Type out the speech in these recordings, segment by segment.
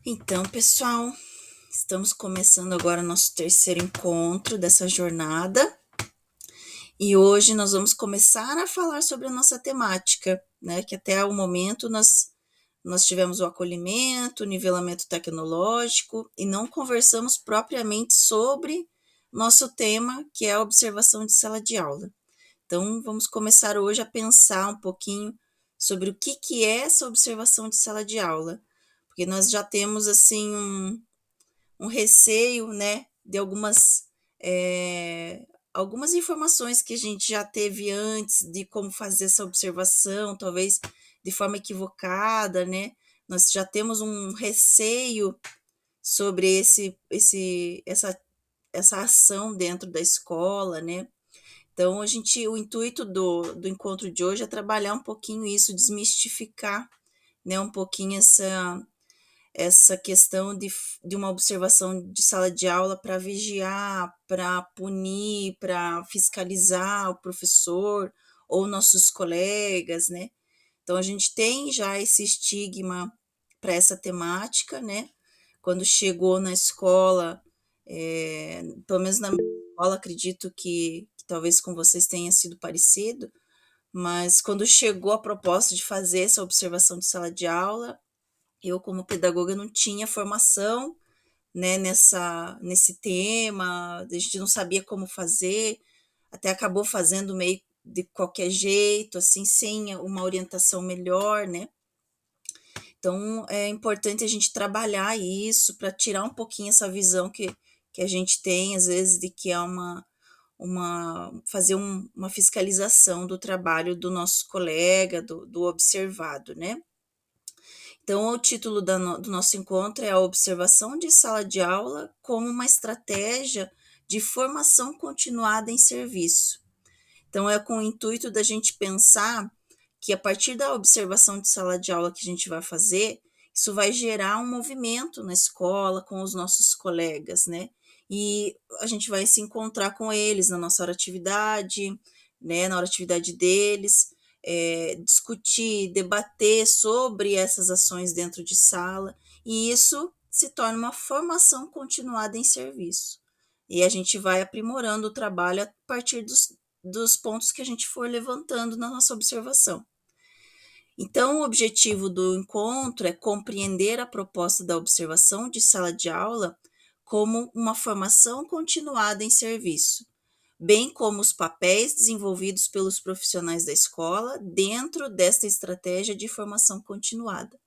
Então, pessoal, estamos começando agora nosso terceiro encontro dessa jornada e hoje nós vamos começar a falar sobre a nossa temática, né? Que até o momento nós tivemos o acolhimento, o nivelamento tecnológico e não conversamos propriamente sobre nosso tema, que é a observação de sala de aula. Então, vamos começar hoje a pensar um pouquinho sobre o que é essa observação de sala de aula, porque nós já temos assim um receio, né, de algumas informações que a gente já teve antes de como fazer essa observação, talvez de forma equivocada, né? Nós já temos um receio sobre essa ação dentro da escola, né? Então, o intuito do encontro de hoje é trabalhar um pouquinho isso, desmistificar, né, um pouquinho essa questão de uma observação de sala de aula para vigiar, para punir, para fiscalizar o professor ou nossos colegas, né? Então, a gente tem já esse estigma para essa temática, né? Quando chegou na escola, pelo menos na minha escola, acredito que talvez com vocês tenha sido parecido, mas quando chegou a proposta de fazer essa observação de sala de aula, eu, como pedagoga, não tinha formação, né, nesse tema, a gente não sabia como fazer, até acabou fazendo meio de qualquer jeito, assim, sem uma orientação melhor, né? Então, é importante a gente trabalhar isso para tirar um pouquinho essa visão que a gente tem, às vezes, de que é fazer uma fiscalização do trabalho do nosso colega, do observado, né? Então, o título do nosso encontro é a observação de sala de aula como uma estratégia de formação continuada em serviço. Então, é com o intuito da gente pensar que a partir da observação de sala de aula que a gente vai fazer, isso vai gerar um movimento na escola com os nossos colegas, né? E a gente vai se encontrar com eles na nossa hora atividade, né? Na hora atividade deles, discutir, debater sobre essas ações dentro de sala, e isso se torna uma formação continuada em serviço. E a gente vai aprimorando o trabalho a partir dos pontos que a gente for levantando na nossa observação. Então, o objetivo do encontro é compreender a proposta da observação de sala de aula como uma formação continuada em serviço, bem como os papéis desenvolvidos pelos profissionais da escola dentro desta estratégia de formação continuada.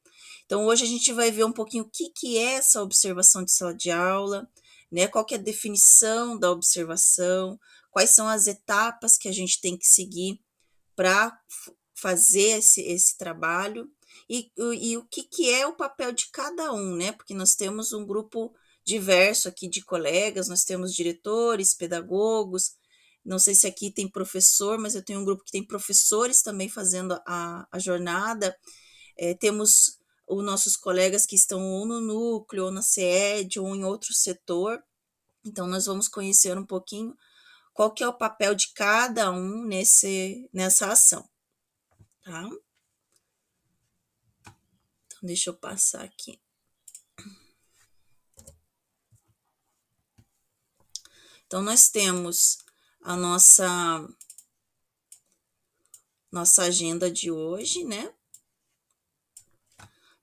Então, hoje a gente vai ver um pouquinho o que é essa observação de sala de aula, né? Qual que é a definição da observação, quais são as etapas que a gente tem que seguir para fazer esse trabalho e o que é o papel de cada um, né? Porque nós temos um grupo diverso aqui de colegas, nós temos diretores, pedagogos, não sei se aqui tem professor, mas eu tenho um grupo que tem professores também fazendo a jornada, temos os nossos colegas que estão ou no núcleo, ou na sede, ou em outro setor, então nós vamos conhecer um pouquinho qual que é o papel de cada um nessa ação, tá? Então, deixa eu passar aqui. Então, nós temos a nossa agenda de hoje, né?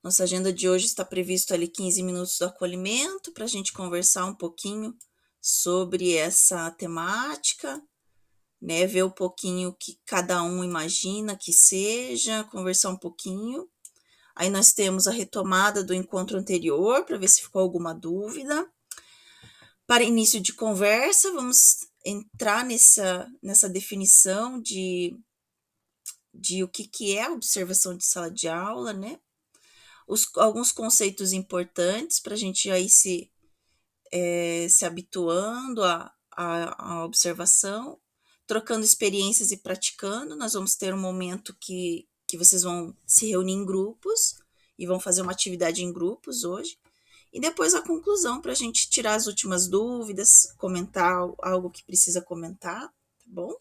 Nossa agenda de hoje está previsto ali 15 minutos do acolhimento para a gente conversar um pouquinho sobre essa temática, né? Ver um pouquinho o que cada um imagina que seja, conversar um pouquinho. Aí nós temos a retomada do encontro anterior para ver se ficou alguma dúvida. Para início de conversa, vamos entrar nessa definição de o que é a observação de sala de aula, né? Alguns conceitos importantes para a gente aí se habituando à observação, trocando experiências e praticando. Nós vamos ter um momento que vocês vão se reunir em grupos e vão fazer uma atividade em grupos hoje. E depois a conclusão para a gente tirar as últimas dúvidas, comentar algo que precisa comentar, tá bom?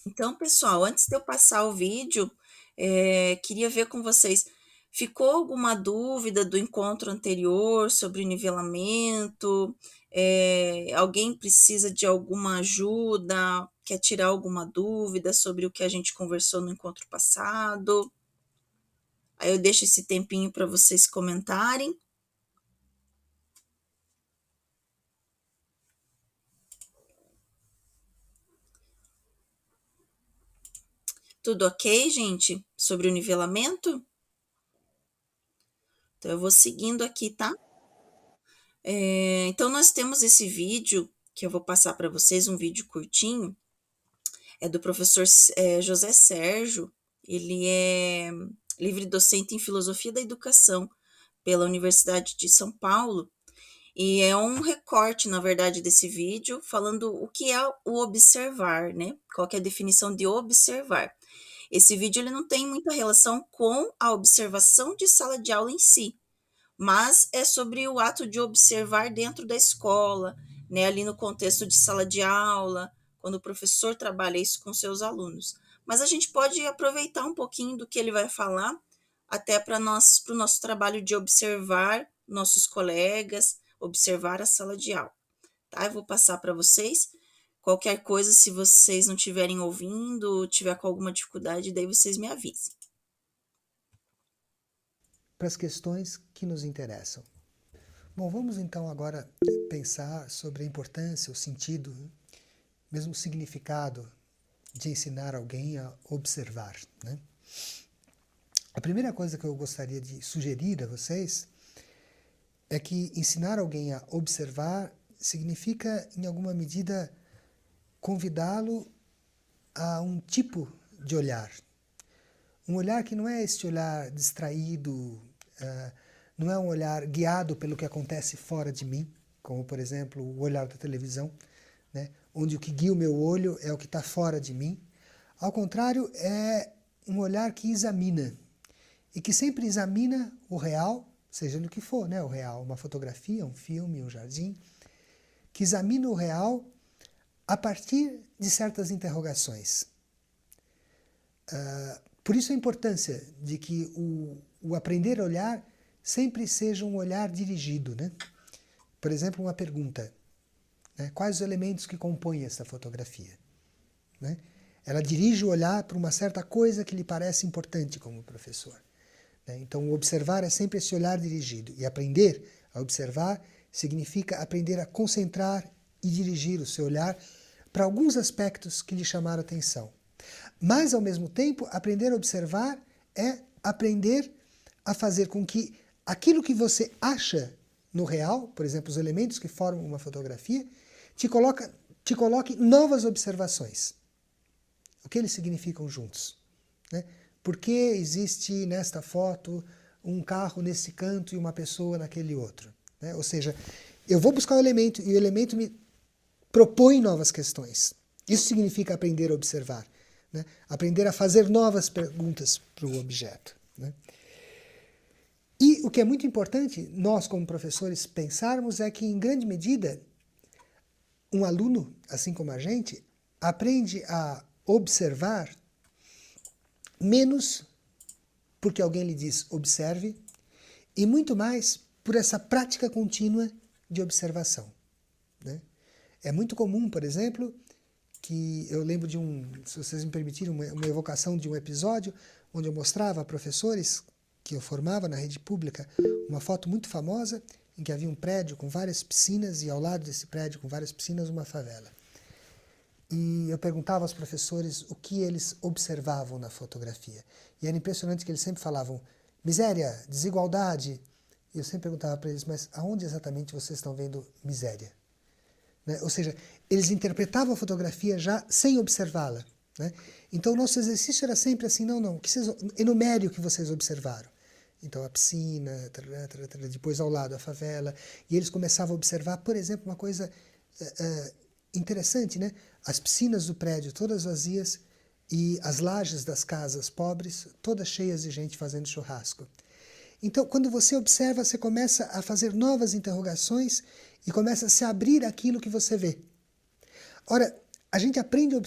Então, pessoal, antes de eu passar o vídeo, queria ver com vocês, ficou alguma dúvida do encontro anterior sobre o nivelamento? Alguém precisa de alguma ajuda? Quer tirar alguma dúvida sobre o que a gente conversou no encontro passado? Aí eu deixo esse tempinho para vocês comentarem. Tudo ok, gente? Sobre o nivelamento? Então, eu vou seguindo aqui, tá? Então, nós temos esse vídeo que eu vou passar para vocês, um vídeo curtinho, é do professor José Sérgio, ele é livre docente em Filosofia da Educação pela Universidade de São Paulo, e é um recorte, na verdade, desse vídeo, falando o que é o observar, né? Qual que é a definição de observar. Esse vídeo ele não tem muita relação com a observação de sala de aula em si, mas é sobre o ato de observar dentro da escola, né, ali no contexto de sala de aula, quando o professor trabalha isso com seus alunos. Mas a gente pode aproveitar um pouquinho do que ele vai falar, até para o nosso trabalho de observar nossos colegas, observar a sala de aula. Tá? Eu vou passar para vocês. Qualquer coisa, se vocês não estiverem ouvindo, tiver com alguma dificuldade, daí vocês me avisem. Para as questões que nos interessam. Bom, vamos então agora pensar sobre a importância, o sentido, mesmo o significado de ensinar alguém a observar, né? A primeira coisa que eu gostaria de sugerir a vocês é que ensinar alguém a observar significa, em alguma medida, convidá-lo a um tipo de olhar. Um olhar que não é este olhar distraído, não é um olhar guiado pelo que acontece fora de mim, como, por exemplo, o olhar da televisão, né, onde o que guia o meu olho é o que está fora de mim. Ao contrário, é um olhar que examina, e que sempre examina o real, seja no que for, né, o real, uma fotografia, um filme, um jardim, que examina o real a partir de certas interrogações. Por isso a importância de que o aprender a olhar sempre seja um olhar dirigido, né? Por exemplo, uma pergunta, né? Quais os elementos que compõem essa fotografia? Né? Ela dirige o olhar para uma certa coisa que lhe parece importante como professor. Né? Então, o observar é sempre esse olhar dirigido. E aprender a observar significa aprender a concentrar e dirigir o seu olhar para alguns aspectos que lhe chamaram a atenção. Mas, ao mesmo tempo, aprender a observar é aprender a fazer com que aquilo que você acha no real, por exemplo, os elementos que formam uma fotografia, te coloque novas observações. O que eles significam juntos? Né? Por que existe nesta foto um carro nesse canto e uma pessoa naquele outro? Né? Ou seja, eu vou buscar o elemento e o elemento me propõe novas questões. Isso significa aprender a observar. Né? Aprender a fazer novas perguntas para o objeto. Né? E o que é muito importante, nós como professores pensarmos, é que em grande medida, um aluno, assim como a gente, aprende a observar menos porque alguém lhe diz observe e muito mais por essa prática contínua de observação. Né? É muito comum, por exemplo, que eu lembro de se vocês me permitirem, uma evocação de um episódio onde eu mostrava a professores que eu formava na rede pública uma foto muito famosa em que havia um prédio com várias piscinas e ao lado desse prédio com várias piscinas uma favela. E eu perguntava aos professores o que eles observavam na fotografia. E era impressionante que eles sempre falavam miséria, desigualdade. E eu sempre perguntava para eles, mas aonde exatamente vocês estão vendo miséria? Né? Ou seja, eles interpretavam a fotografia já sem observá-la. Né? Então o nosso exercício era sempre assim, não, enumere o que vocês observaram. Então a piscina, depois ao lado a favela. E eles começavam a observar, por exemplo, uma coisa interessante, né? As piscinas do prédio todas vazias e as lajes das casas pobres todas cheias de gente fazendo churrasco. Então, quando você observa, você começa a fazer novas interrogações e começa a se abrir aquilo que você vê. Ora, a gente aprende a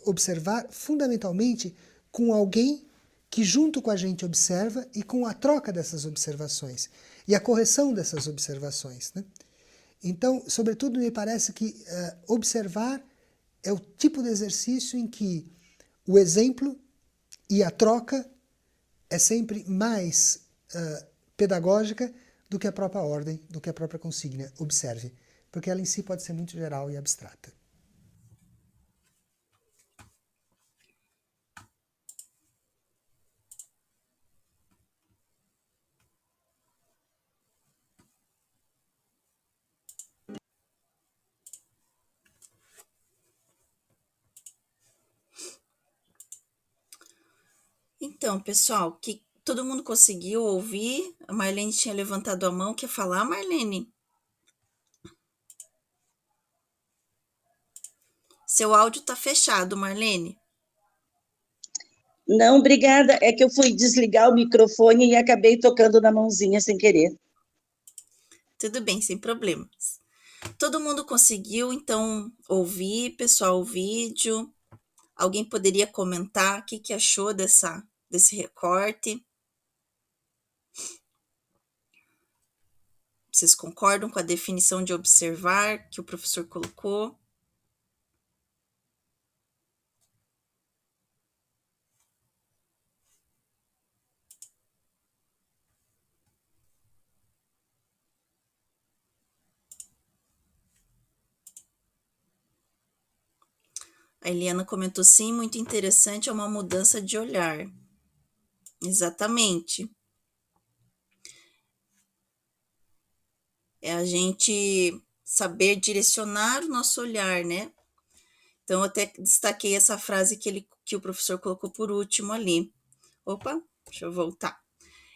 observar fundamentalmente com alguém que junto com a gente observa e com a troca dessas observações e a correção dessas observações, né? Então, sobretudo, me parece que observar é o tipo de exercício em que o exemplo e a troca é sempre mais pedagógica do que a própria ordem, do que a própria consigna. Observe, porque ela em si pode ser muito geral e abstrata. Então, pessoal, que todo mundo conseguiu ouvir? A Marlene tinha levantado a mão. Quer falar, Marlene? Seu áudio está fechado, Marlene. Não, obrigada. É que eu fui desligar o microfone e acabei tocando na mãozinha sem querer. Tudo bem, sem problemas. Todo mundo conseguiu, então, ouvir, pessoal, o vídeo. Alguém poderia comentar o que achou desse recorte? Vocês concordam com a definição de observar que o professor colocou? A Eliana comentou sim, muito interessante, é uma mudança de olhar. Exatamente. É a gente saber direcionar o nosso olhar, né? Então, eu até destaquei essa frase que o professor colocou por último ali. Opa, deixa eu voltar.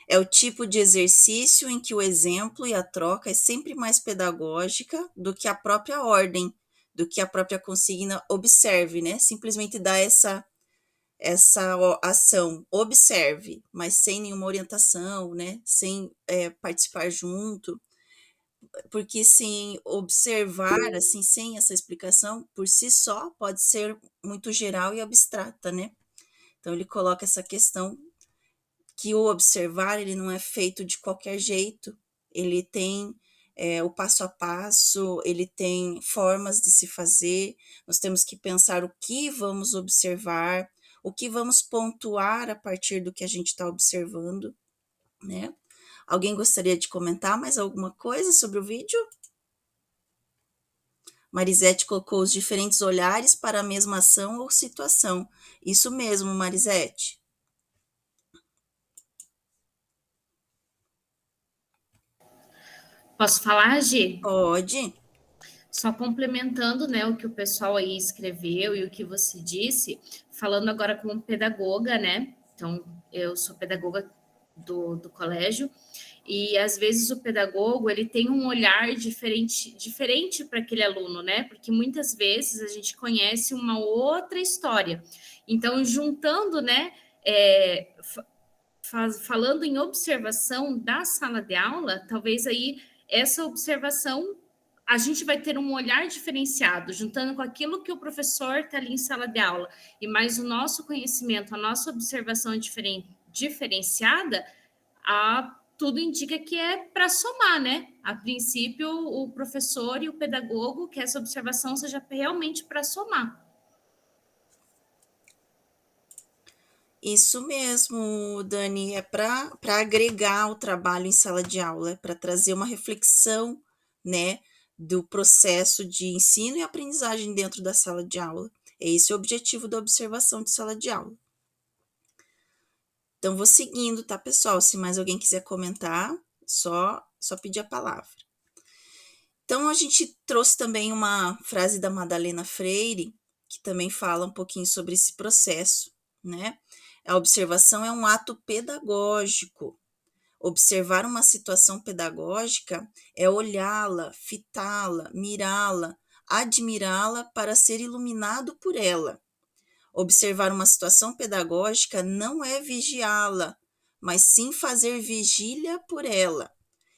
É o tipo de exercício em que o exemplo e a troca é sempre mais pedagógica do que a própria ordem, do que a própria consigna observe, né? Simplesmente dá essa ação, observe, mas sem nenhuma orientação, né? Sem participar junto, porque sim, observar, assim, sem essa explicação, por si só, pode ser muito geral e abstrata, né? Então, ele coloca essa questão que o observar, ele não é feito de qualquer jeito, ele tem o passo a passo, ele tem formas de se fazer, nós temos que pensar o que vamos observar, o que vamos pontuar a partir do que a gente está observando, né? Alguém gostaria de comentar mais alguma coisa sobre o vídeo? Marisete colocou os diferentes olhares para a mesma ação ou situação. Isso mesmo, Marisete. Posso falar, Gi? Pode. Só complementando, né, o que o pessoal aí escreveu e o que você disse, falando agora como pedagoga, né? Então, eu sou pedagoga do colégio e às vezes o pedagogo ele tem um olhar diferente para aquele aluno, né? Porque muitas vezes a gente conhece uma outra história. Então, juntando, né, falando em observação da sala de aula, talvez aí essa observação a gente vai ter um olhar diferenciado, juntando com aquilo que o professor está ali em sala de aula, e mais o nosso conhecimento, a nossa observação diferenciada, tudo indica que é para somar, né? A princípio, o professor e o pedagogo, que essa observação seja realmente para somar. Isso mesmo, Dani, é para agregar o trabalho em sala de aula, é para trazer uma reflexão, né, do processo de ensino e aprendizagem dentro da sala de aula. É esse o objetivo da observação de sala de aula. Então, vou seguindo, tá, pessoal? Se mais alguém quiser comentar, só pedir a palavra. Então, a gente trouxe também uma frase da Madalena Freire, que também fala um pouquinho sobre esse processo, né? A observação é um ato pedagógico. Observar uma situação pedagógica é olhá-la, fitá-la, mirá-la, admirá-la para ser iluminado por ela. Observar uma situação pedagógica não é vigiá-la, mas sim fazer vigília por ela,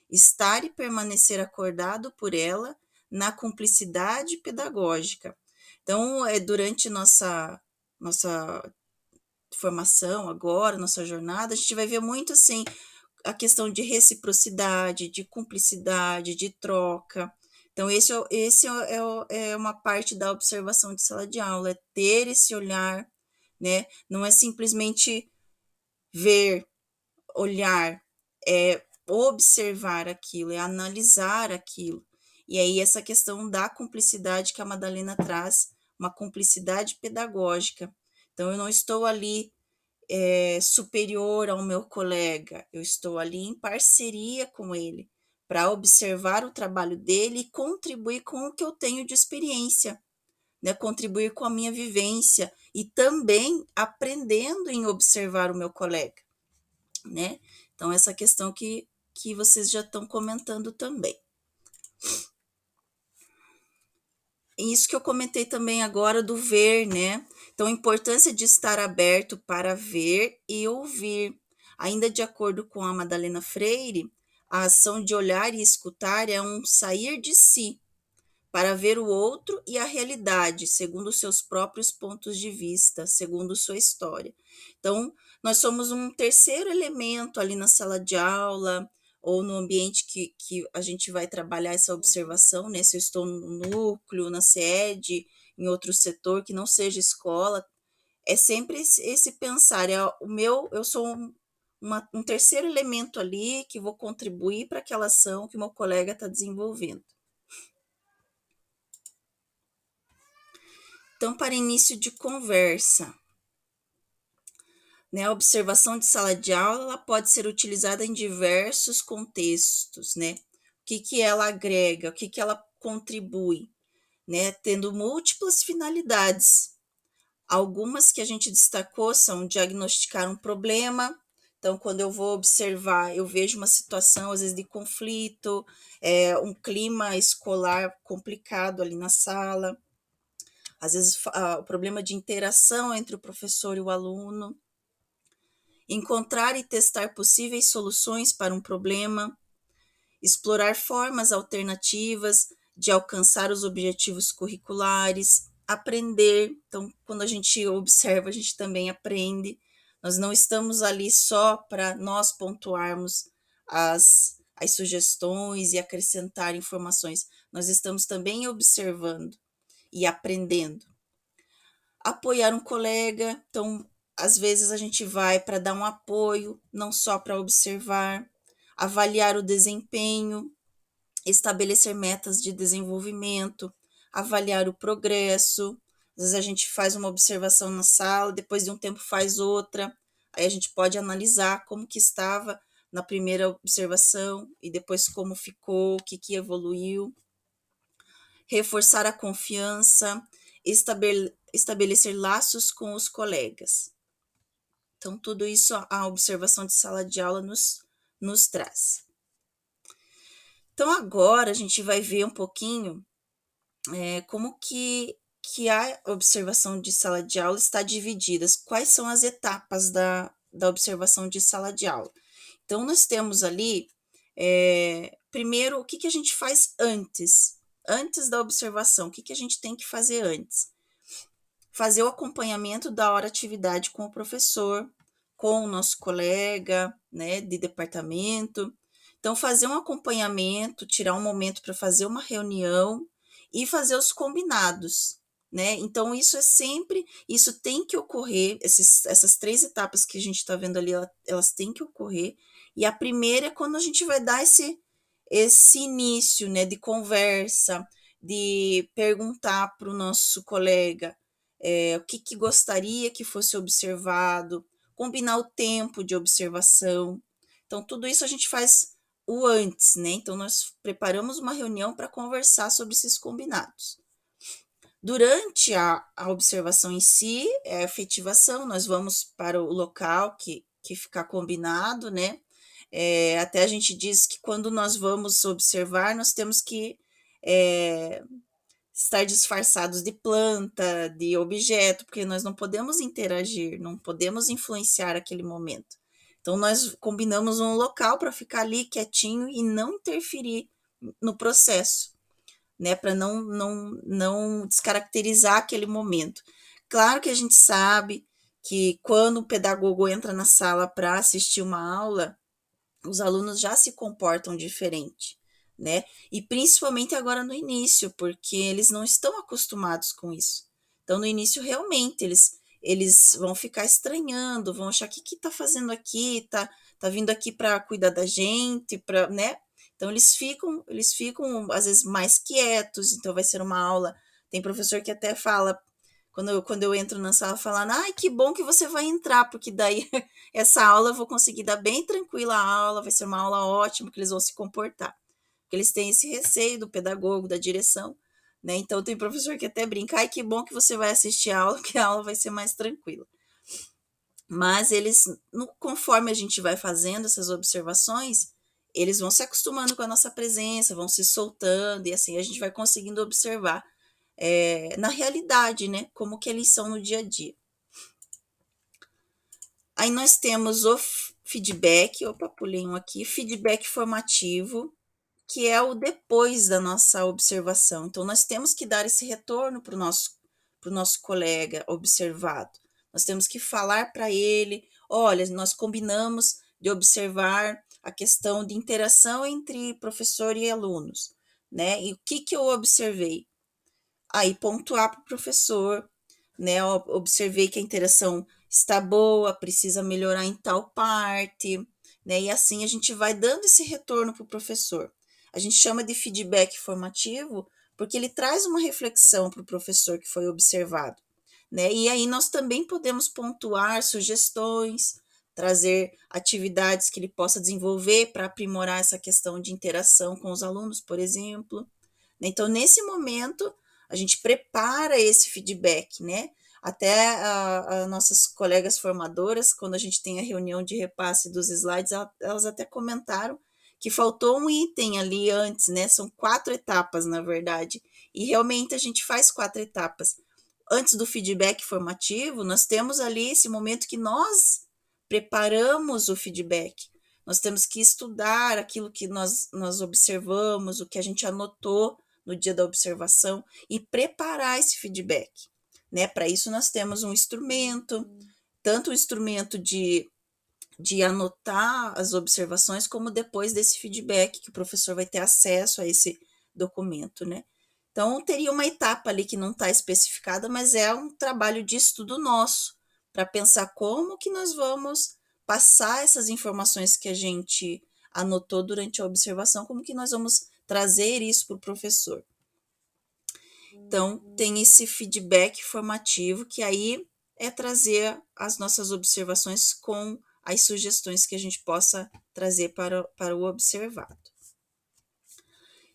estar e permanecer acordado por ela na cumplicidade pedagógica. Então, durante nossa formação agora, nossa jornada, a gente vai ver muito assim a questão de reciprocidade, de cumplicidade, de troca. Então, é uma parte da observação de sala de aula, é ter esse olhar, né? Não é simplesmente ver, olhar, é observar aquilo, é analisar aquilo. E aí, essa questão da cumplicidade que a Madalena traz, uma cumplicidade pedagógica. Então, eu não estou ali superior ao meu colega, eu estou ali em parceria com ele, para observar o trabalho dele e contribuir com o que eu tenho de experiência, né? Contribuir com a minha vivência e também aprendendo em observar o meu colega, né? Então, essa questão que vocês já estão comentando também. Isso que eu comentei também agora do ver, né? Então, a importância de estar aberto para ver e ouvir. Ainda de acordo com a Madalena Freire, a ação de olhar e escutar é um sair de si para ver o outro e a realidade, segundo seus próprios pontos de vista, segundo sua história. Então, nós somos um terceiro elemento ali na sala de aula, ou no ambiente que a gente vai trabalhar essa observação, né? Se eu estou no núcleo, na sede, em outro setor que não seja escola, é sempre esse pensar, eu sou um terceiro elemento ali que vou contribuir para aquela ação que meu colega está desenvolvendo. Então, para início de conversa, né, a observação de sala de aula ela pode ser utilizada em diversos contextos, né? O que ela agrega, o que ela contribui, né? Tendo múltiplas finalidades. Algumas que a gente destacou são diagnosticar um problema. Então, quando eu vou observar, eu vejo uma situação, às vezes, de conflito, um clima escolar complicado ali na sala. Às vezes, o problema de interação entre o professor e o aluno. Encontrar e testar possíveis soluções para um problema. Explorar formas alternativas de alcançar os objetivos curriculares. Aprender. Então, quando a gente observa, a gente também aprende. Nós não estamos ali só para nós pontuarmos as sugestões e acrescentar informações. Nós estamos também observando e aprendendo. Apoiar um colega, então, às vezes a gente vai para dar um apoio, não só para observar, avaliar o desempenho, estabelecer metas de desenvolvimento, avaliar o progresso. Às vezes a gente faz uma observação na sala, depois de um tempo faz outra, aí a gente pode analisar como que estava na primeira observação e depois como ficou, o que evoluiu. Reforçar a confiança, estabelecer laços com os colegas. Então, tudo isso a observação de sala de aula nos traz. Então, agora a gente vai ver um pouquinho como que a observação de sala de aula está dividida, quais são as etapas da observação de sala de aula. Então, nós temos ali, primeiro, o que a gente faz antes da observação, o que a gente tem que fazer antes? Fazer o acompanhamento da hora atividade com o professor, com o nosso colega, né, de departamento. Então, fazer um acompanhamento, tirar um momento para fazer uma reunião e fazer os combinados, né? Então, isso tem que ocorrer, essas 3 etapas que a gente está vendo ali, elas têm que ocorrer. E a primeira é quando a gente vai dar esse início, né, de conversa, de perguntar para o nosso colega o que gostaria que fosse observado, combinar o tempo de observação. Então, tudo isso a gente faz o antes, né? Então, nós preparamos uma reunião para conversar sobre esses combinados. Durante a observação em si, a efetivação, nós vamos para o local que ficar combinado, né? Até a gente diz que quando nós vamos observar, nós temos que estar disfarçados de planta, de objeto, porque nós não podemos interagir, não podemos influenciar aquele momento. Então, nós combinamos um local para ficar ali quietinho e não interferir no processo. né, para não descaracterizar aquele momento. Claro que a gente sabe que quando o pedagogo entra na sala para assistir uma aula, os alunos já se comportam diferente, né? E principalmente agora no início, porque eles não estão acostumados com isso. Então, no início, realmente, eles vão ficar estranhando, vão achar o que está fazendo aqui, tá vindo aqui para cuidar da gente, né? Então, eles ficam, às vezes, mais quietos, então vai ser uma aula. Tem professor que até fala, quando eu entro na sala, falando, ai, que bom que você vai entrar, porque daí essa aula eu vou conseguir dar bem tranquila a aula, vai ser uma aula ótima, que eles vão se comportar. Porque eles têm esse receio do pedagogo, da direção, né? Então tem professor que até brinca, ai, que bom que você vai assistir a aula, que a aula vai ser mais tranquila. Mas eles, conforme a gente vai fazendo essas observações, eles vão se acostumando com a nossa presença, vão se soltando, e assim a gente vai conseguindo observar na realidade, né, como que eles são no dia a dia. Aí nós temos o feedback, pulei um aqui, feedback formativo, que é o depois da nossa observação. Então, nós temos que dar esse retorno para o nosso colega observado. Nós temos que falar para ele, olha, nós combinamos de observar a questão de interação entre professor e alunos, né? E o que eu observei? Aí, pontuar para o professor, né? Observei que a interação está boa, precisa melhorar em tal parte, né? E assim a gente vai dando esse retorno para o professor. A gente chama de feedback formativo porque ele traz uma reflexão para o professor que foi observado, né? E aí nós também podemos pontuar sugestões, trazer atividades que ele possa desenvolver para aprimorar essa questão de interação com os alunos, por exemplo. Então, nesse momento, a gente prepara esse feedback, né? Até as nossas colegas formadoras, quando a gente tem a reunião de repasse dos slides, elas até comentaram que faltou um item ali antes, né? São 4 etapas, na verdade, e realmente a gente faz 4 etapas. Antes do feedback formativo, nós temos ali esse momento que nós preparamos o feedback. Nós temos que estudar aquilo que nós observamos, o que a gente anotou no dia da observação e preparar esse feedback, né? Para isso nós temos um instrumento, tanto o instrumento de anotar as observações, como depois desse feedback, que o professor vai ter acesso a esse documento, né? Então, teria uma etapa ali que não está especificada, mas é um trabalho de estudo nosso, para pensar como que nós vamos passar essas informações que a gente anotou durante a observação, como que nós vamos trazer isso para o professor. Então, tem esse feedback formativo, que aí é trazer as nossas observações com as sugestões que a gente possa trazer para o observado.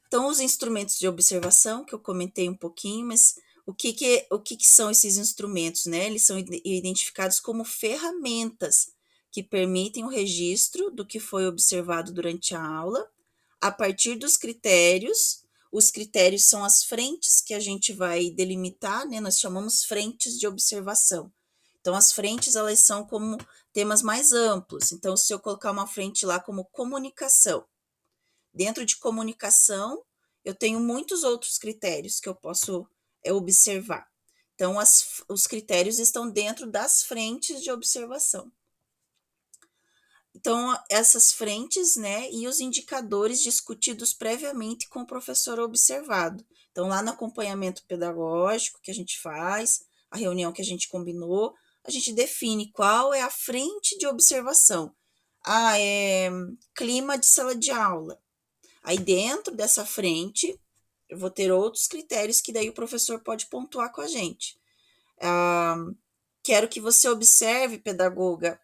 Então, os instrumentos de observação, que eu comentei um pouquinho, mas o que são esses instrumentos, né? Eles são identificados como ferramentas que permitem o registro do que foi observado durante a aula, a partir dos critérios. Os critérios são as frentes que a gente vai delimitar, né? Nós chamamos frentes de observação. Então, as frentes, elas são como temas mais amplos. Então, se eu colocar uma frente lá como comunicação, dentro de comunicação, eu tenho muitos outros critérios que eu posso observar. Então, os critérios estão dentro das frentes de observação. Então, essas frentes, né, e os indicadores discutidos previamente com o professor observado. Então, lá no acompanhamento pedagógico que a gente faz, a reunião que a gente combinou, a gente define qual é a frente de observação. É clima de sala de aula. Aí, dentro dessa frente, eu vou ter outros critérios que daí o professor pode pontuar com a gente. Quero que você observe, pedagoga,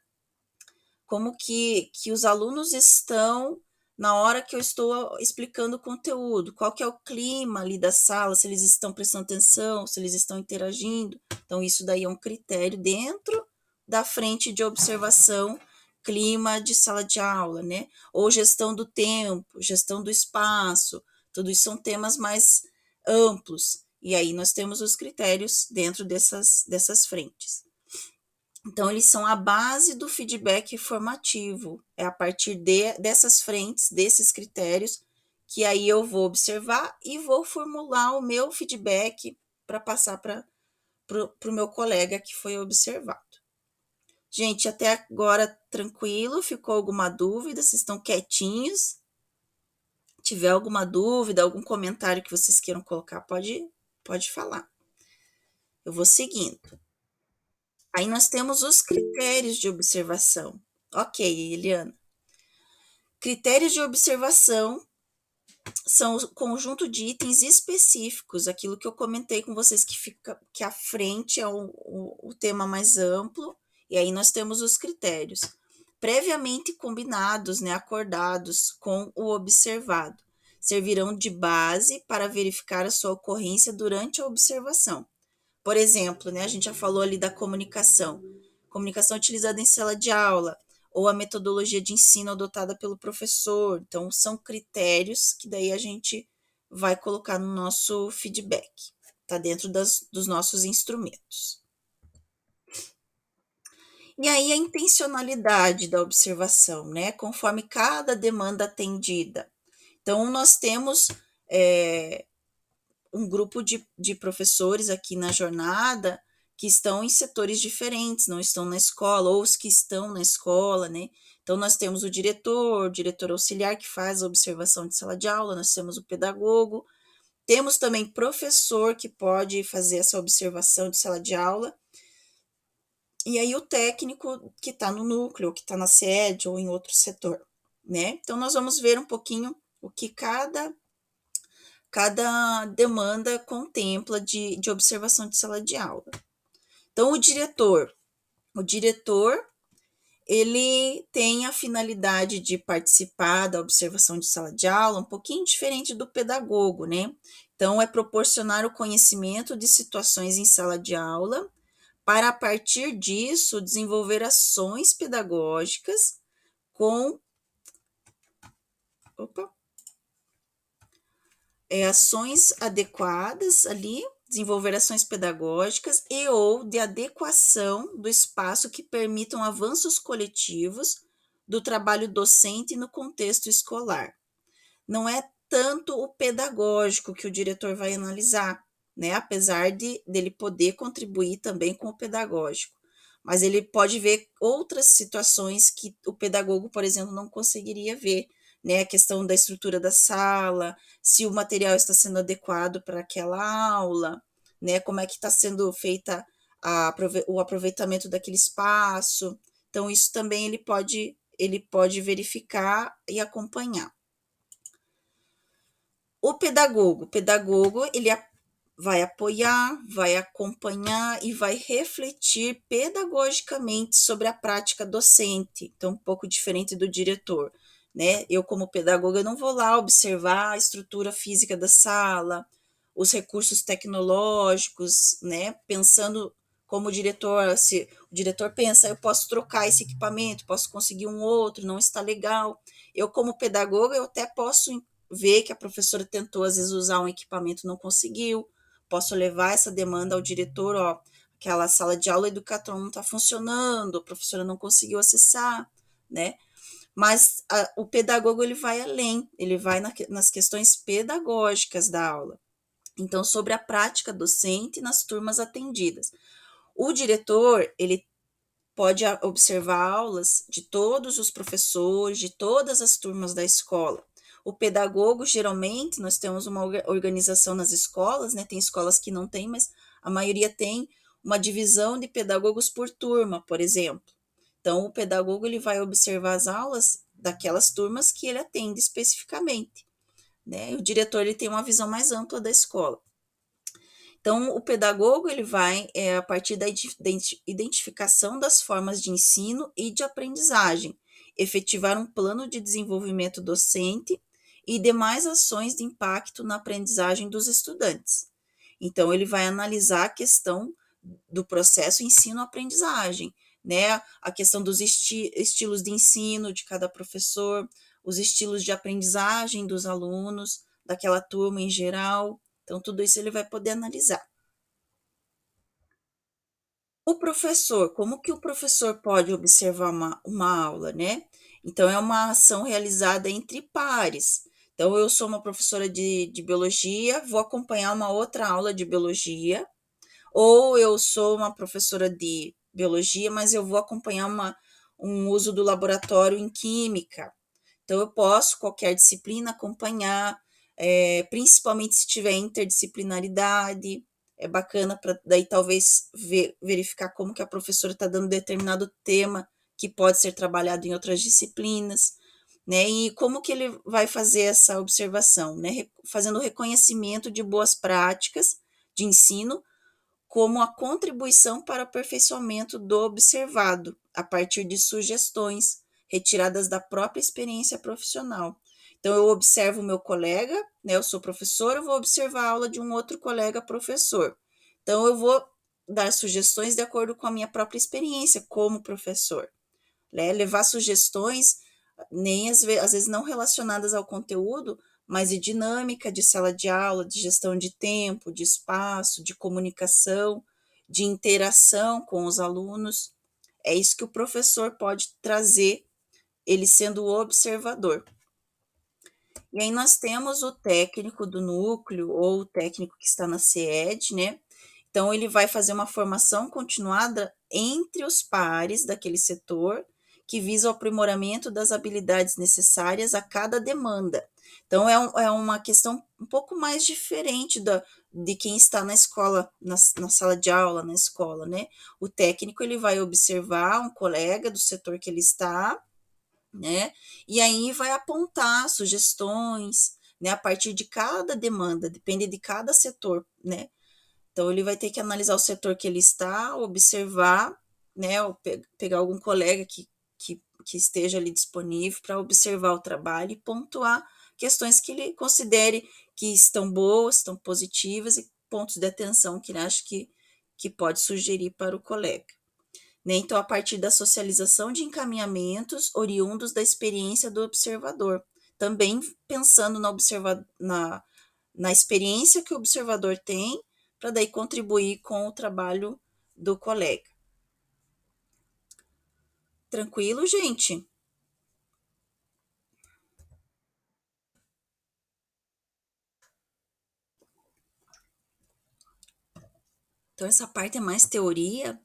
como que os alunos estão na hora que eu estou explicando o conteúdo, qual que é o clima ali da sala, se eles estão prestando atenção, se eles estão interagindo. Então, isso daí é um critério dentro da frente de observação, clima de sala de aula, né? Ou gestão do tempo, gestão do espaço, tudo isso são temas mais amplos. E aí nós temos os critérios dentro dessas frentes. Então, eles são a base do feedback formativo. É a partir dessas frentes, desses critérios, que aí eu vou observar e vou formular o meu feedback para passar para o meu colega que foi observado. Gente, até agora tranquilo? Ficou alguma dúvida? Vocês estão quietinhos? Tiver alguma dúvida, algum comentário que vocês queiram colocar, pode falar. Eu vou seguindo. Aí nós temos os critérios de observação. Ok, Eliana. Critérios de observação são o conjunto de itens específicos, aquilo que eu comentei com vocês que a frente é o tema mais amplo, e aí nós temos os critérios previamente combinados, né, acordados com o observado, servirão de base para verificar a sua ocorrência durante a observação. Por exemplo, né, a gente já falou ali da comunicação utilizada em sala de aula, ou a metodologia de ensino adotada pelo professor. Então, são critérios que daí a gente vai colocar no nosso feedback, tá dentro dos nossos instrumentos. E aí a intencionalidade da observação, né? Conforme cada demanda atendida. Então, nós temos um grupo de professores aqui na jornada que estão em setores diferentes, não estão na escola, ou os que estão na escola, né? Então, nós temos o diretor auxiliar que faz a observação de sala de aula, nós temos o pedagogo, temos também professor que pode fazer essa observação de sala de aula, e aí o técnico que está no núcleo, que está na sede ou em outro setor, né? Então, nós vamos ver um pouquinho o que cada demanda contempla de observação de sala de aula. Então, o diretor, ele tem a finalidade de participar da observação de sala de aula um pouquinho diferente do pedagogo, né? Então, é proporcionar o conhecimento de situações em sala de aula para, a partir disso, desenvolver ações pedagógicas com ações adequadas ali, desenvolver ações pedagógicas e ou de adequação do espaço que permitam avanços coletivos do trabalho docente no contexto escolar. Não é tanto o pedagógico que o diretor vai analisar, né? Apesar dele poder contribuir também com o pedagógico. Mas ele pode ver outras situações que o pedagogo, por exemplo, não conseguiria ver, né? A questão da estrutura da sala, se o material está sendo adequado para aquela aula, né? Como é que está sendo feita o aproveitamento daquele espaço. Então, isso também ele pode verificar e acompanhar. O pedagogo, ele vai apoiar, vai acompanhar e vai refletir pedagogicamente sobre a prática docente. Então, um pouco diferente do diretor, né? Eu, como pedagoga, não vou lá observar a estrutura física da sala, os recursos tecnológicos, né? Pensando como diretor, se o diretor pensa, eu posso trocar esse equipamento, posso conseguir um outro, não está legal. Eu, como pedagoga, eu até posso ver que a professora tentou, às vezes, usar um equipamento e não conseguiu, posso levar essa demanda ao diretor, ó, aquela sala de aula Educatron não está funcionando, a professora não conseguiu acessar, né? Mas o pedagogo, ele vai além, ele vai nas questões pedagógicas da aula. Então, sobre a prática docente nas turmas atendidas. O diretor, ele pode observar aulas de todos os professores, de todas as turmas da escola. O pedagogo, geralmente, nós temos uma organização nas escolas, né? Tem escolas que não tem, mas a maioria tem uma divisão de pedagogos por turma, por exemplo. Então, o pedagogo, ele vai observar as aulas daquelas turmas que ele atende especificamente, né? O diretor, ele tem uma visão mais ampla da escola. Então, o pedagogo, ele vai, a partir da identificação das formas de ensino e de aprendizagem, efetivar um plano de desenvolvimento docente e demais ações de impacto na aprendizagem dos estudantes. Então, ele vai analisar a questão do processo ensino-aprendizagem, né? A questão dos estilos de ensino de cada professor, os estilos de aprendizagem dos alunos, daquela turma em geral. Então, tudo isso ele vai poder analisar. O professor, como que o professor pode observar uma aula, né? Então, é uma ação realizada entre pares. Então, eu sou uma professora de biologia, vou acompanhar uma outra aula de biologia, ou eu sou uma professora de biologia, mas eu vou acompanhar um uso do laboratório em química. Então, eu posso, qualquer disciplina, acompanhar, principalmente se tiver interdisciplinaridade, é bacana para daí talvez verificar como que a professora está dando determinado tema que pode ser trabalhado em outras disciplinas, né? E como que ele vai fazer essa observação, né? Fazendo o reconhecimento de boas práticas de ensino como a contribuição para o aperfeiçoamento do observado, a partir de sugestões retiradas da própria experiência profissional. Então, eu observo o meu colega, né? Eu sou professora, eu vou observar a aula de um outro colega professor. Então, eu vou dar sugestões de acordo com a minha própria experiência como professor, né? Levar sugestões, nem às vezes não relacionadas ao conteúdo, mas de dinâmica de sala de aula, de gestão de tempo, de espaço, de comunicação, de interação com os alunos. É isso que o professor pode trazer, ele sendo o observador. E aí nós temos o técnico do núcleo, ou o técnico que está na SEED, né? Então, ele vai fazer uma formação continuada entre os pares daquele setor, que visa o aprimoramento das habilidades necessárias a cada demanda. Então, é uma questão um pouco mais diferente de quem está na escola, na sala de aula, na escola, né? O técnico, ele vai observar um colega do setor que ele está, né? E aí vai apontar sugestões, né? A partir de cada demanda, depende de cada setor, né? Então, ele vai ter que analisar o setor que ele está, observar, né, ou pegar algum colega que esteja ali disponível para observar o trabalho e pontuar questões que ele considere que estão boas, estão positivas e pontos de atenção que ele acha que pode sugerir para o colega. Né? Então, a partir da socialização de encaminhamentos oriundos da experiência do observador, também pensando na experiência que o observador tem, para daí contribuir com o trabalho do colega. Tranquilo, gente? Então, essa parte é mais teoria,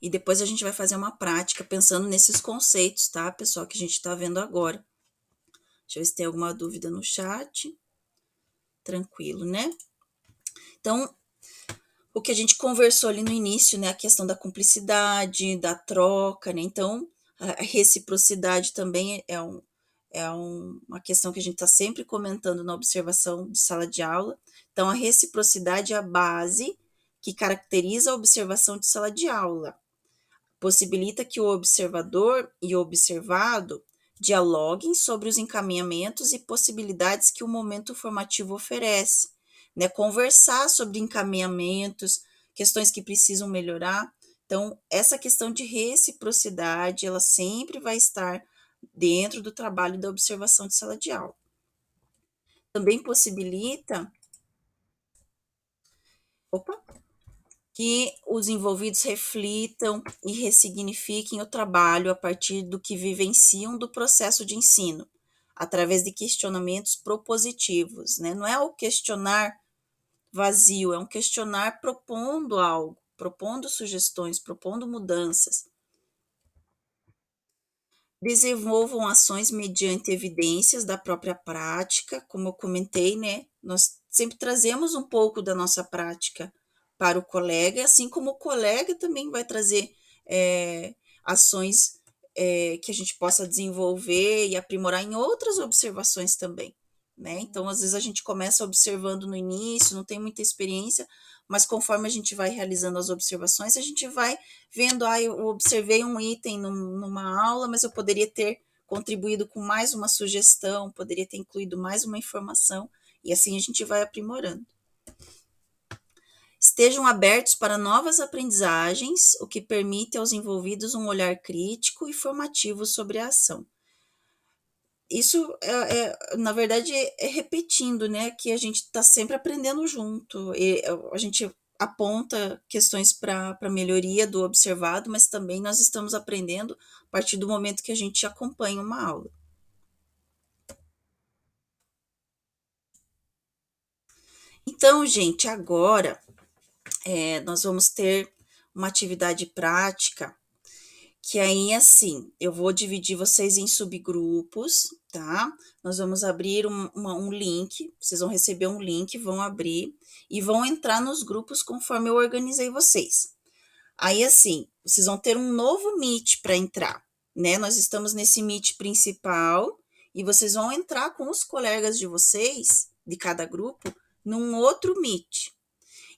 e depois a gente vai fazer uma prática pensando nesses conceitos, tá, pessoal, que a gente está vendo agora. Deixa eu ver se tem alguma dúvida no chat. Tranquilo, né? Então, o que a gente conversou ali no início, né? A questão da cumplicidade, da troca, né? Então, a reciprocidade também uma questão que a gente está sempre comentando na observação de sala de aula. Então, a reciprocidade é a base que caracteriza a observação de sala de aula. Possibilita que o observador e o observado dialoguem sobre os encaminhamentos e possibilidades que o momento formativo oferece, né? Conversar sobre encaminhamentos, questões que precisam melhorar. Então, essa questão de reciprocidade, ela sempre vai estar dentro do trabalho da observação de sala de aula. Também possibilita que os envolvidos reflitam e ressignifiquem o trabalho a partir do que vivenciam do processo de ensino, através de questionamentos propositivos, né? Não é o questionar vazio, é um questionar propondo algo, propondo sugestões, propondo mudanças. Desenvolvam ações mediante evidências da própria prática, como eu comentei, né? Nós sempre trazemos um pouco da nossa prática para o colega, assim como o colega também vai trazer ações que a gente possa desenvolver e aprimorar em outras observações também, né? Então, às vezes a gente começa observando no início, não tem muita experiência, mas conforme a gente vai realizando as observações, a gente vai vendo, eu observei um item numa aula, mas eu poderia ter contribuído com mais uma sugestão, poderia ter incluído mais uma informação, e assim a gente vai aprimorando. Estejam abertos para novas aprendizagens, o que permite aos envolvidos um olhar crítico e formativo sobre a ação. Isso, na verdade, repetindo, né, que a gente está sempre aprendendo junto, e a gente aponta questões para melhoria do observado, mas também nós estamos aprendendo a partir do momento que a gente acompanha uma aula. Então, gente, agora nós vamos ter uma atividade prática, que aí, assim, eu vou dividir vocês em subgrupos, tá? Nós vamos abrir um link, vocês vão receber um link, vão abrir e vão entrar nos grupos conforme eu organizei vocês. Aí, assim, vocês vão ter um novo Meet para entrar, né? Nós estamos nesse Meet principal e vocês vão entrar com os colegas de vocês, de cada grupo, num outro Meet.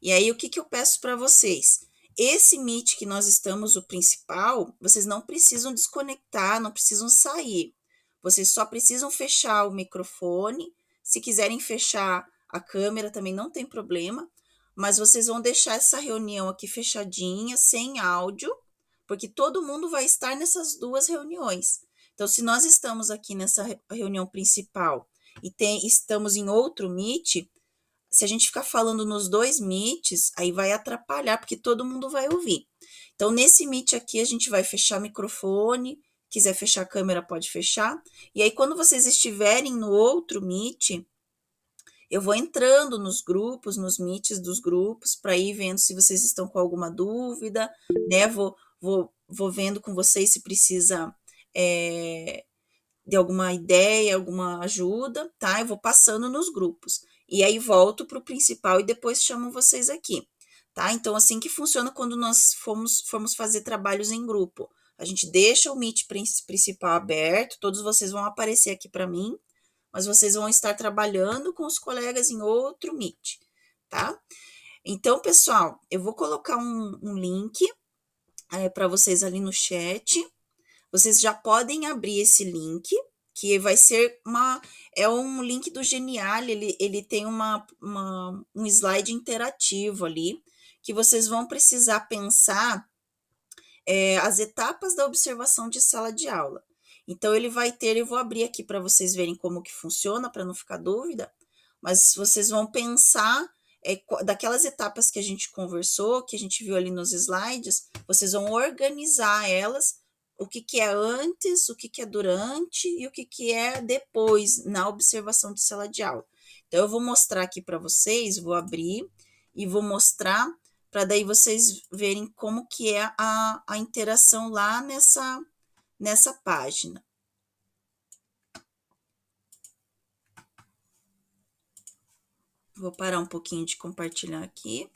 E aí, o que eu peço para vocês? Esse Meet que nós estamos, o principal, vocês não precisam desconectar, não precisam sair. Vocês só precisam fechar o microfone. Se quiserem fechar a câmera, também não tem problema. Mas vocês vão deixar essa reunião aqui fechadinha, sem áudio, porque todo mundo vai estar nessas duas reuniões. Então, se nós estamos aqui nessa reunião principal e estamos em outro Meet, se a gente ficar falando nos dois Meets, aí vai atrapalhar, porque todo mundo vai ouvir. Então, nesse Meet aqui, a gente vai fechar microfone, quiser fechar a câmera, pode fechar. E aí, quando vocês estiverem no outro Meet, eu vou entrando nos grupos, nos Meets dos grupos, para ir vendo se vocês estão com alguma dúvida, né? Vou vendo com vocês se precisa de alguma ideia, alguma ajuda, tá? Eu vou passando nos grupos. E aí volto para o principal e depois chamo vocês aqui, tá? Então, assim que funciona quando nós formos fazer trabalhos em grupo. A gente deixa o Meet principal aberto, todos vocês vão aparecer aqui para mim, mas vocês vão estar trabalhando com os colegas em outro Meet, tá? Então, pessoal, eu vou colocar um link para vocês ali no chat. Vocês já podem abrir esse link, que vai ser um link do Genial, ele tem um slide interativo ali, que vocês vão precisar pensar as etapas da observação de sala de aula. Então, eu vou abrir aqui para vocês verem como que funciona, para não ficar dúvida, mas vocês vão pensar daquelas etapas que a gente conversou, que a gente viu ali nos slides, vocês vão organizar elas, o que é antes, o que é durante e o que é depois, na observação de sala de aula. Então, eu vou mostrar aqui para vocês, vou abrir e vou mostrar, para daí vocês verem como que é a interação lá nessa página. Vou parar um pouquinho de compartilhar aqui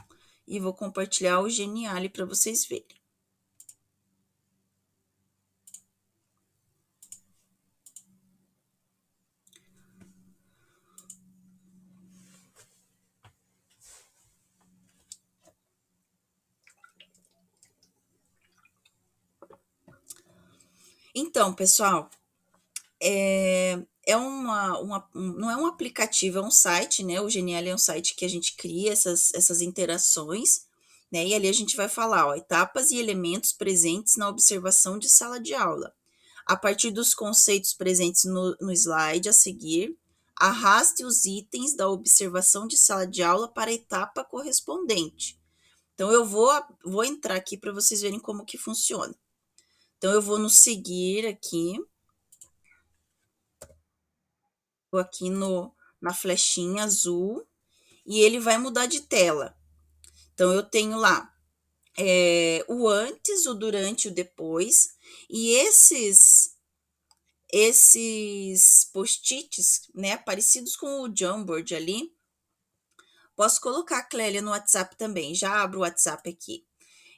e vou compartilhar o Genial para vocês verem. Então, pessoal, não é um aplicativo, é um site, né? O Genial é um site que a gente cria essas interações, né? E ali a gente vai falar, ó, etapas e elementos presentes na observação de sala de aula. A partir dos conceitos presentes no slide a seguir, arraste os itens da observação de sala de aula para a etapa correspondente. Então, eu vou entrar aqui para vocês verem como que funciona. Então, eu vou no seguir aqui. Vou aqui na flechinha azul e ele vai mudar de tela. Então, eu tenho lá o antes, o durante e o depois. E esses post-its, né, parecidos com o Jamboard ali, posso colocar a Clélia no WhatsApp também. Já abro o WhatsApp aqui.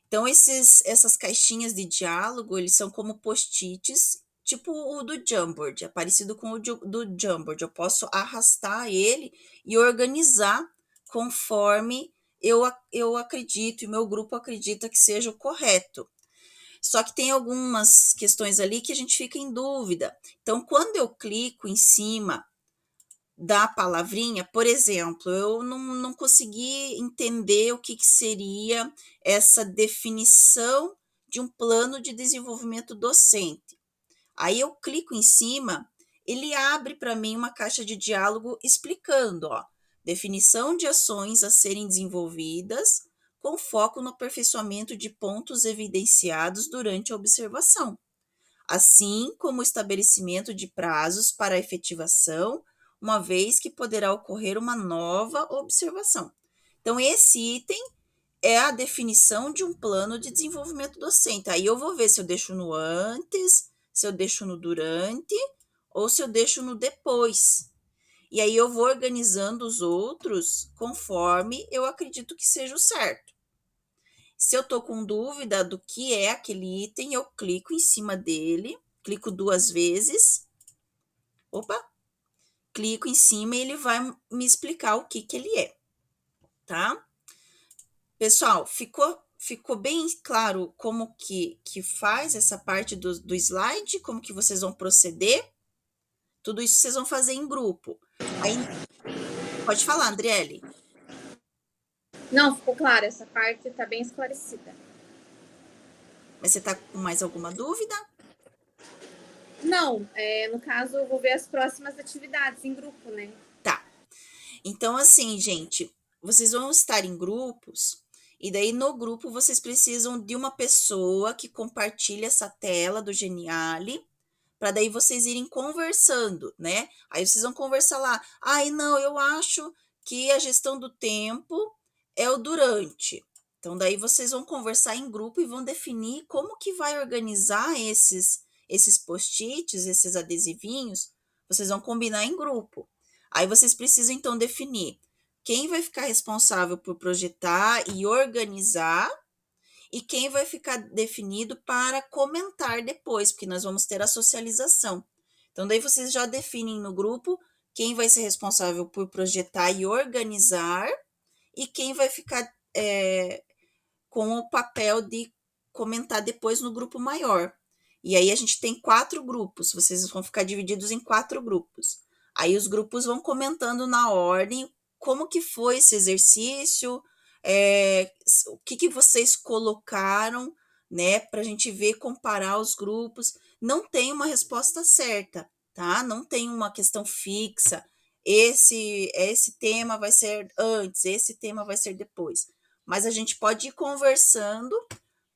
Então, essas caixinhas de diálogo, eles são como post-its, tipo o do Jamboard, é parecido com o do Jamboard. Eu posso arrastar ele e organizar conforme eu acredito e meu grupo acredita que seja o correto. Só que tem algumas questões ali que a gente fica em dúvida. Então, quando eu clico em cima da palavrinha, por exemplo, eu não consegui entender o que seria essa definição de um plano de desenvolvimento docente. Aí eu clico em cima, ele abre para mim uma caixa de diálogo explicando, ó, definição de ações a serem desenvolvidas com foco no aperfeiçoamento de pontos evidenciados durante a observação, assim como o estabelecimento de prazos para a efetivação uma vez que poderá ocorrer uma nova observação. Então, esse item é a definição de um plano de desenvolvimento docente. Aí eu vou ver se eu deixo no antes, se eu deixo no durante ou se eu deixo no depois. E aí eu vou organizando os outros conforme eu acredito que seja o certo. Se eu estou com dúvida do que é aquele item, eu clico em cima dele, clico 2 vezes. Opa! Clico em cima e ele vai me explicar o que ele é, tá? Pessoal, ficou bem claro como que faz essa parte do slide, como que vocês vão proceder? Tudo isso vocês vão fazer em grupo. Aí, pode falar, Andriele. Não, ficou claro, essa parte está bem esclarecida. Mas você está com mais alguma dúvida? Não, no caso, eu vou ver as próximas atividades em grupo, né? Tá. Então, assim, gente, vocês vão estar em grupos, e daí no grupo vocês precisam de uma pessoa que compartilhe essa tela do Geniali, para daí vocês irem conversando, né? Aí vocês vão conversar lá. Ai, não, eu acho que a gestão do tempo é o durante. Então, daí vocês vão conversar em grupo e vão definir como que vai organizar esses post-its, esses adesivinhos. Vocês vão combinar em grupo. Aí vocês precisam, então, definir quem vai ficar responsável por projetar e organizar e quem vai ficar definido para comentar depois, porque nós vamos ter a socialização. Então, daí vocês já definem no grupo quem vai ser responsável por projetar e organizar e quem vai ficar com o papel de comentar depois no grupo maior. E aí a gente tem 4 grupos, vocês vão ficar divididos em 4 grupos. Aí os grupos vão comentando na ordem como que foi esse exercício, o que vocês colocaram, né, para a gente ver, comparar os grupos. Não tem uma resposta certa, tá? Não tem uma questão fixa. Esse tema vai ser antes, esse tema vai ser depois. Mas a gente pode ir conversando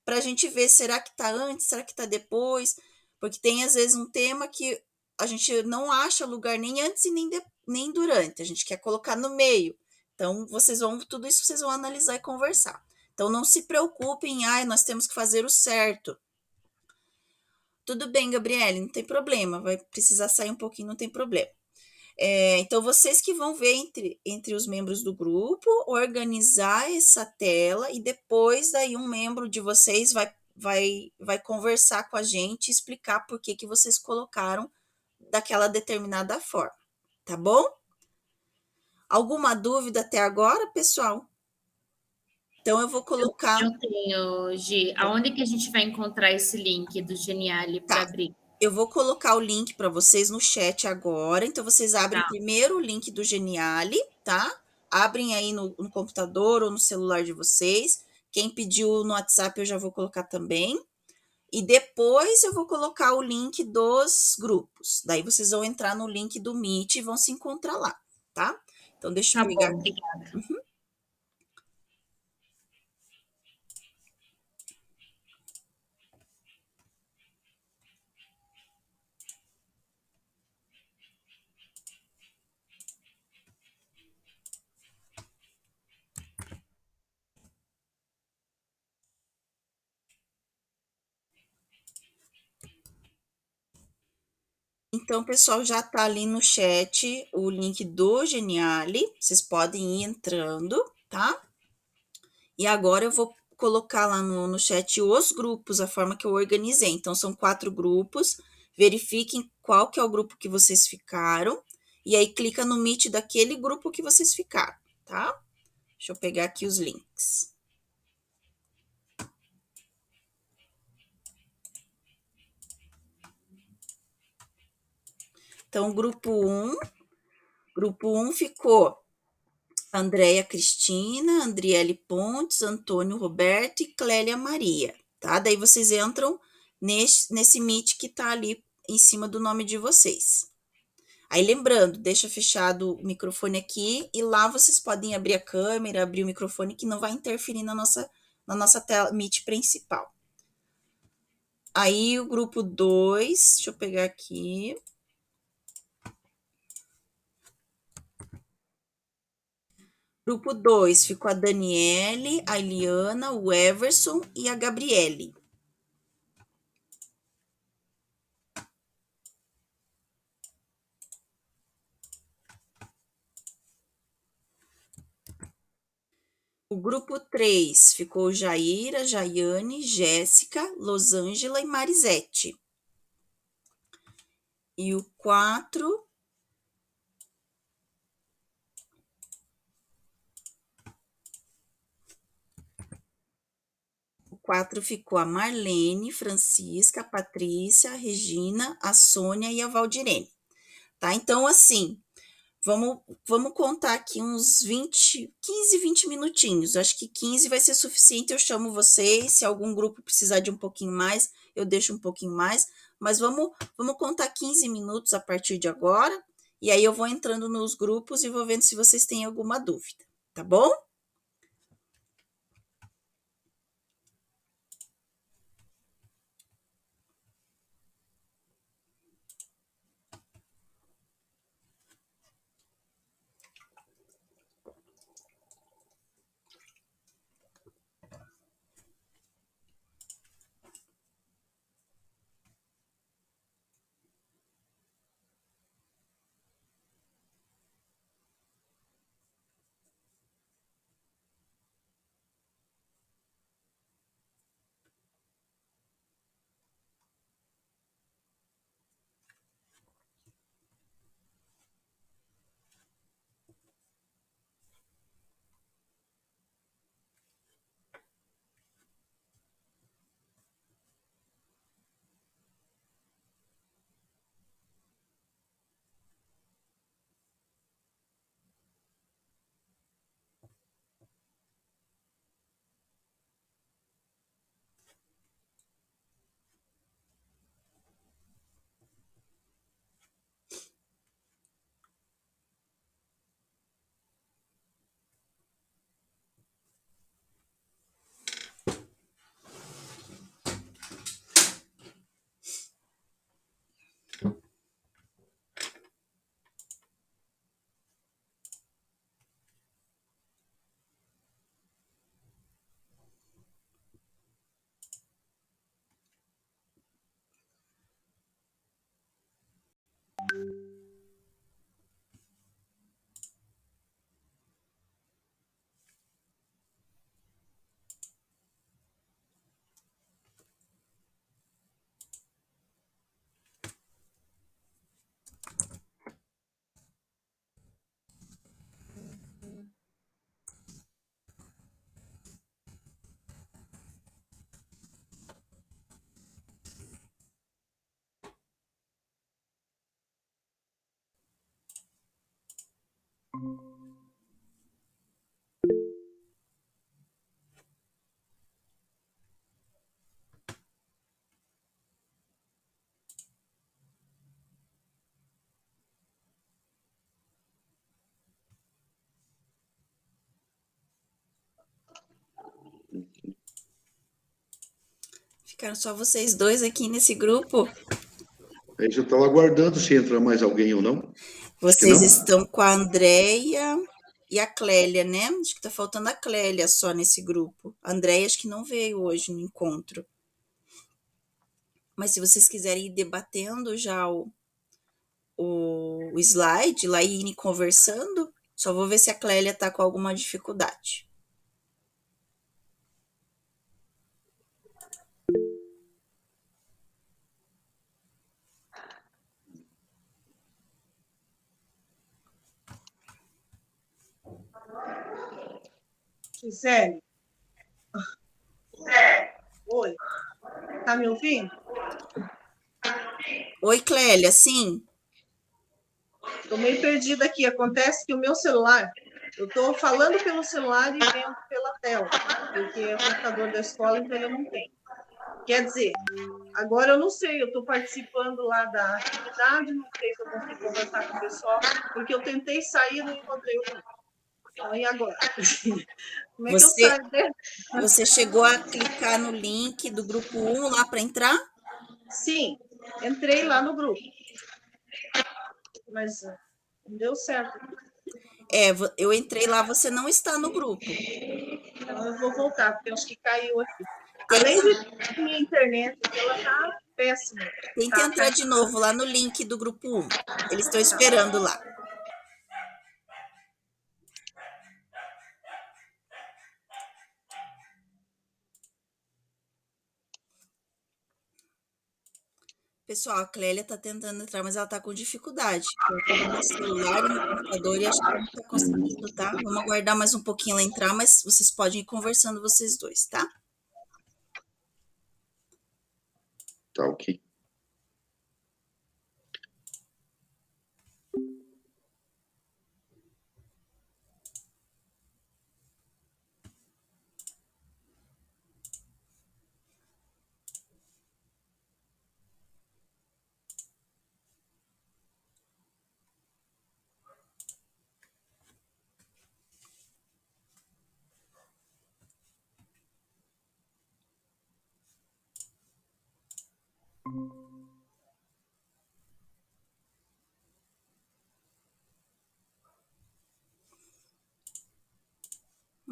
para a gente ver, será que está antes, será que está depois? Porque tem, às vezes, um tema que a gente não acha lugar nem antes e nem durante, a gente quer colocar no meio. Então, tudo isso vocês vão analisar e conversar. Então, não se preocupem, nós temos que fazer o certo. Tudo bem, Gabriele, não tem problema, vai precisar sair um pouquinho, não tem problema. Então, vocês que vão ver entre os membros do grupo, organizar essa tela e depois daí um membro de vocês vai conversar com a gente e explicar por que vocês colocaram daquela determinada forma, tá bom? Alguma dúvida até agora, pessoal? Então, eu vou colocar... Eu tenho, Gi. Aonde que a gente vai encontrar esse link do Geniali para abrir? Eu vou colocar o link para vocês no chat agora. Então, vocês abrem primeiro o link do Geniali, tá? Abrem aí no computador ou no celular de vocês. Quem pediu no WhatsApp, eu já vou colocar também. E depois eu vou colocar o link dos grupos. Daí vocês vão entrar no link do Meet e vão se encontrar lá, tá? Então, deixa eu pegar. Bom, obrigada. Uhum. Então, pessoal, já tá ali no chat o link do Geniali. Vocês podem ir entrando, tá? E agora eu vou colocar lá no chat os grupos, a forma que eu organizei. Então, são 4 grupos. Verifiquem qual que é o grupo que vocês ficaram. E aí, clica no Meet daquele grupo que vocês ficaram, tá? Deixa eu pegar aqui os links. Então, grupo 1 ficou Andréia Cristina, Andriele Pontes, Antônio Roberto e Clélia Maria, tá? Daí vocês entram nesse Meet que tá ali em cima do nome de vocês. Aí, lembrando, deixa fechado o microfone aqui e lá vocês podem abrir a câmera, abrir o microfone, que não vai interferir na nossa tela Meet principal. Aí, o grupo 2, deixa eu pegar aqui. Grupo 2 ficou a Daniele, a Eliana, o Everson e a Gabriele. O grupo 3 ficou Jaira, Jaiane, Jéssica, Losângela e Marisete. E o 4 ficou a Marlene, Francisca, a Patrícia, a Regina, a Sônia e a Valdirene. Tá? Então, assim, vamos contar aqui uns 15, 20 minutinhos. Acho que 15 vai ser suficiente, eu chamo vocês. Se algum grupo precisar de um pouquinho mais, eu deixo um pouquinho mais. Mas vamos contar 15 minutos a partir de agora. E aí eu vou entrando nos grupos e vou vendo se vocês têm alguma dúvida. Tá bom? Ficaram só vocês dois aqui nesse grupo? Aí já estava aguardando se entra mais alguém ou não. Vocês estão com a Andréia e a Clélia, né? Acho que tá faltando a Clélia só nesse grupo. A Andréia acho que não veio hoje no encontro. Mas se vocês quiserem ir debatendo já o slide, lá e irem conversando, só vou ver se a Clélia tá com alguma dificuldade. Gisele? Oi, tá me ouvindo? Oi, Clélia, sim? Tô meio perdida aqui. Acontece que o meu celular, eu tô falando pelo celular e vendo pela tela, porque é o computador da escola, então eu não tenho. Quer dizer, agora eu não sei, eu tô participando lá da atividade, não sei se eu consigo conversar com o pessoal, porque eu tentei sair e não encontrei o grupo. Então, e agora? Como é que eu saio dentro? Você chegou a clicar no link do grupo 1 lá para entrar? Sim, entrei lá no grupo, mas não deu certo. Eu entrei lá, você não está no grupo. Então eu vou voltar, porque eu acho que caiu aqui. Tem Além que, de minha internet, ela tá péssima. tem que Tá entrar caindo. de novo lá no link do grupo 1. Eles estão esperando lá. Pessoal, a Clélia tá tentando entrar, mas ela tá com dificuldade. Ela tá no celular e no computador e acho que ela não tá conseguindo, tá? Vamos aguardar mais um pouquinho ela entrar, mas vocês podem ir conversando vocês dois, tá? Tá ok.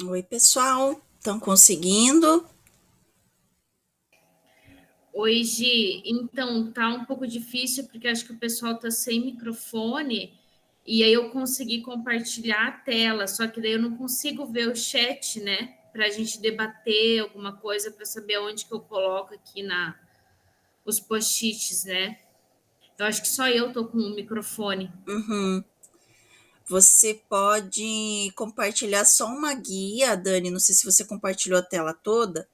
Oi, pessoal. Estão conseguindo? Oi, Gi. Então, tá um pouco difícil, porque acho que o pessoal tá sem microfone, e aí eu consegui compartilhar a tela, só que daí eu não consigo ver o chat, né? Para a gente debater alguma coisa, para saber onde que eu coloco aqui os post-its, né? Eu acho que só eu tô com o microfone. Uhum. Você pode compartilhar só uma guia, Dani. Não sei se você compartilhou a tela toda.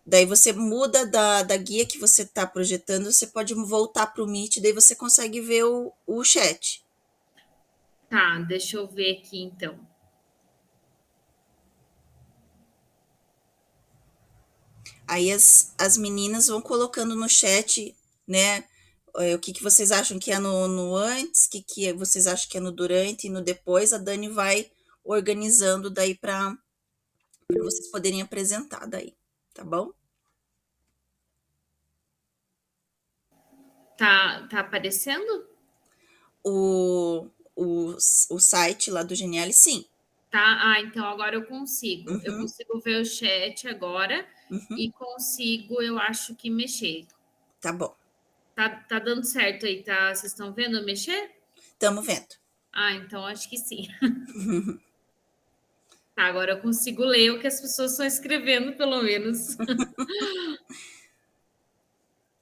Daí você muda da guia que você está projetando, você pode voltar para o Meet, daí você consegue ver o chat. Tá, deixa eu ver aqui então. Aí as meninas vão colocando no chat, né? O que vocês acham que é no antes, o que vocês acham que é no durante e no depois. A Dani vai organizando daí para vocês poderem apresentar daí, tá bom? Tá aparecendo? O site lá do Genial, sim. Tá, então agora eu consigo. Eu Uhum, consigo ver o chat agora uhum, e consigo, eu acho que mexer. tá bom. Tá dando certo aí, tá? Vocês estão vendo eu mexer? Estamos vendo. Então acho que sim. Tá, agora eu consigo ler o que as pessoas estão escrevendo, pelo menos.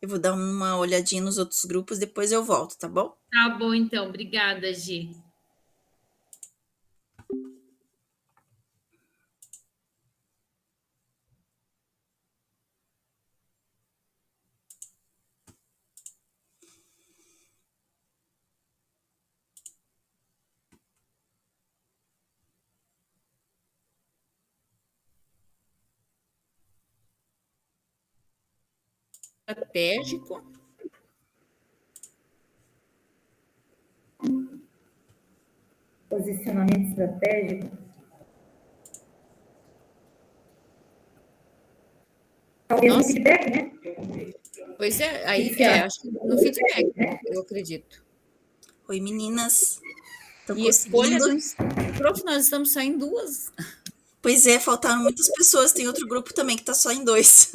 Eu vou dar uma olhadinha nos outros grupos, depois eu volto, tá bom? Tá bom, então. Obrigada, Gi. Estratégico. Posicionamento estratégico. Talvez no feedback, né? Pois é, aí Que será? acho que no feedback, eu acredito. Oi, meninas. Estão E escolha conseguindo? Prof, nós estamos só em 2. Pois é, faltaram muitas pessoas. Tem outro grupo também que tá só em 2.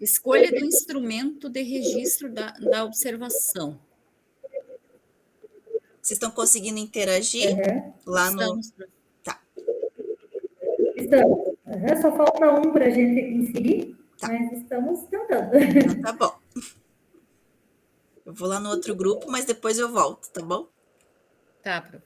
Escolha do instrumento de registro da observação. Vocês estão conseguindo interagir lá no. Estamos. Tá, Estamos. Só falta um para a gente inserir, Tá. mas estamos tentando. então tá bom. Eu vou lá no outro grupo, mas depois eu volto, tá bom? Tá, prof.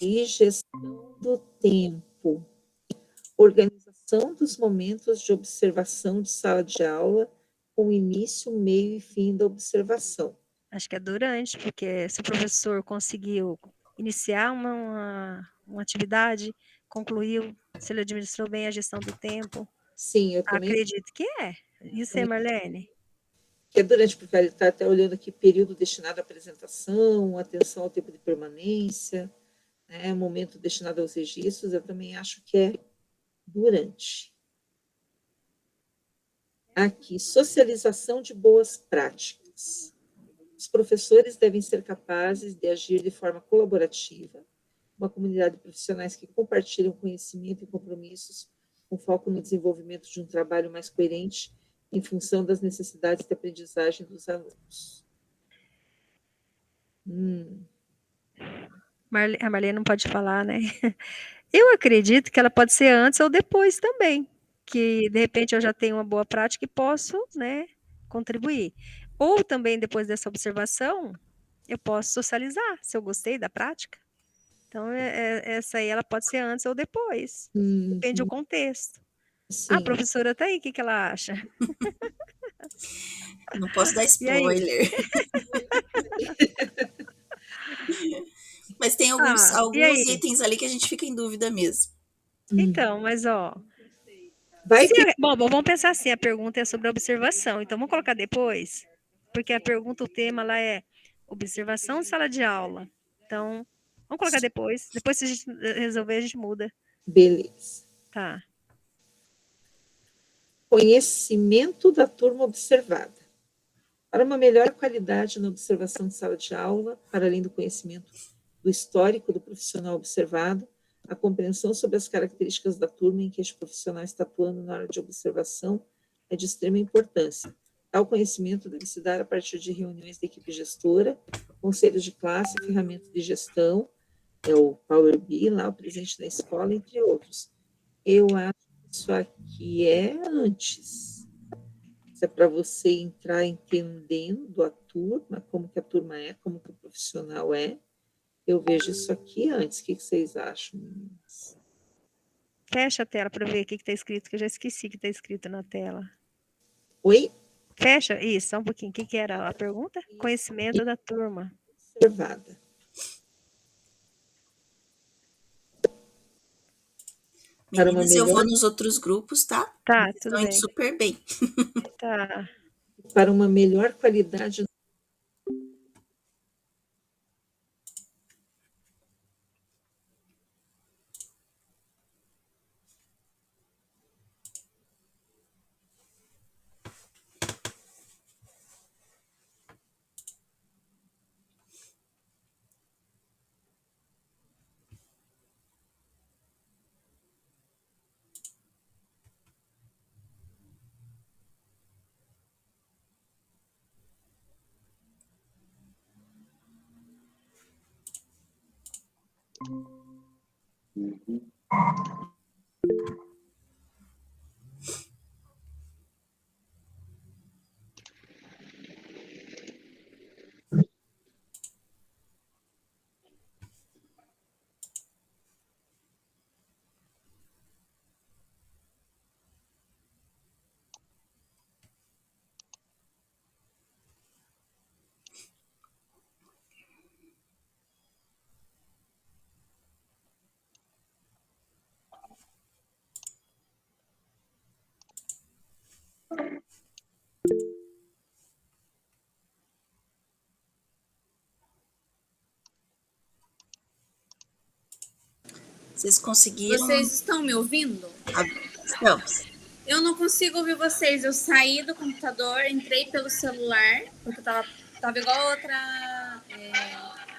E gestão do tempo, organização dos momentos de observação de sala de aula, com início, meio e fim da observação. Acho que é durante, porque se o professor conseguiu iniciar uma atividade, concluiu, se ele administrou bem a gestão do tempo. Sim, eu também Acredito que é. E você, Marlene? que é durante, porque ele está até olhando aqui, período destinado à apresentação, atenção ao tempo de permanência, né, momento destinado aos registros, eu também acho que é durante. Aqui, socialização de boas práticas. Os professores devem ser capazes de agir de forma colaborativa, uma comunidade de profissionais que compartilham conhecimento e compromissos com foco no desenvolvimento de um trabalho mais coerente em função das necessidades de aprendizagem dos alunos. A Marlene não pode falar, né? Eu acredito que ela pode ser antes ou depois também, que de repente eu já tenho uma boa prática e posso, né, contribuir. Ou também depois dessa observação, eu posso socializar, se eu gostei da prática. Então, essa aí ela pode ser antes ou depois. Depende do contexto. Sim. A professora tá aí, o que que ela acha? Não posso dar E aí? spoiler. Mas tem e alguns aí? itens ali que a gente fica em dúvida mesmo. Então, mas Vai que... Bom, vamos pensar assim, a pergunta é sobre a observação, então vamos colocar depois, porque a pergunta, o tema lá é observação em sala de aula. Então, vamos colocar depois se a gente resolver, a gente muda. Beleza. Tá. Conhecimento da turma observada. Para uma melhor qualidade na observação de sala de aula, para além do conhecimento do histórico do profissional observado, a compreensão sobre as características da turma em que este profissional está atuando na hora de observação é de extrema importância. Tal conhecimento deve se dar a partir de reuniões da equipe gestora, conselhos de classe, ferramentas de gestão, o Power BI, lá o presente da escola, entre outros. Eu acho que isso aqui é antes. Isso é para você entrar entendendo a turma, como que a turma é, como que o profissional é. Eu vejo isso aqui antes. O que vocês acham, meninas? Fecha a tela para ver o que está escrito, que eu já esqueci o que está escrito na tela. Oi? Fecha, isso, só um pouquinho. O que era a pergunta? Conhecimento da turma. Observada. Meninas, eu vou nos outros grupos, tá? Tá, Vocês tudo estão indo bem. super bem. Tá. Para uma melhor qualidade. Vocês conseguiram? Vocês estão me ouvindo? Estamos. Eu não consigo ouvir vocês. Eu saí do computador, entrei pelo celular, porque tava igual outra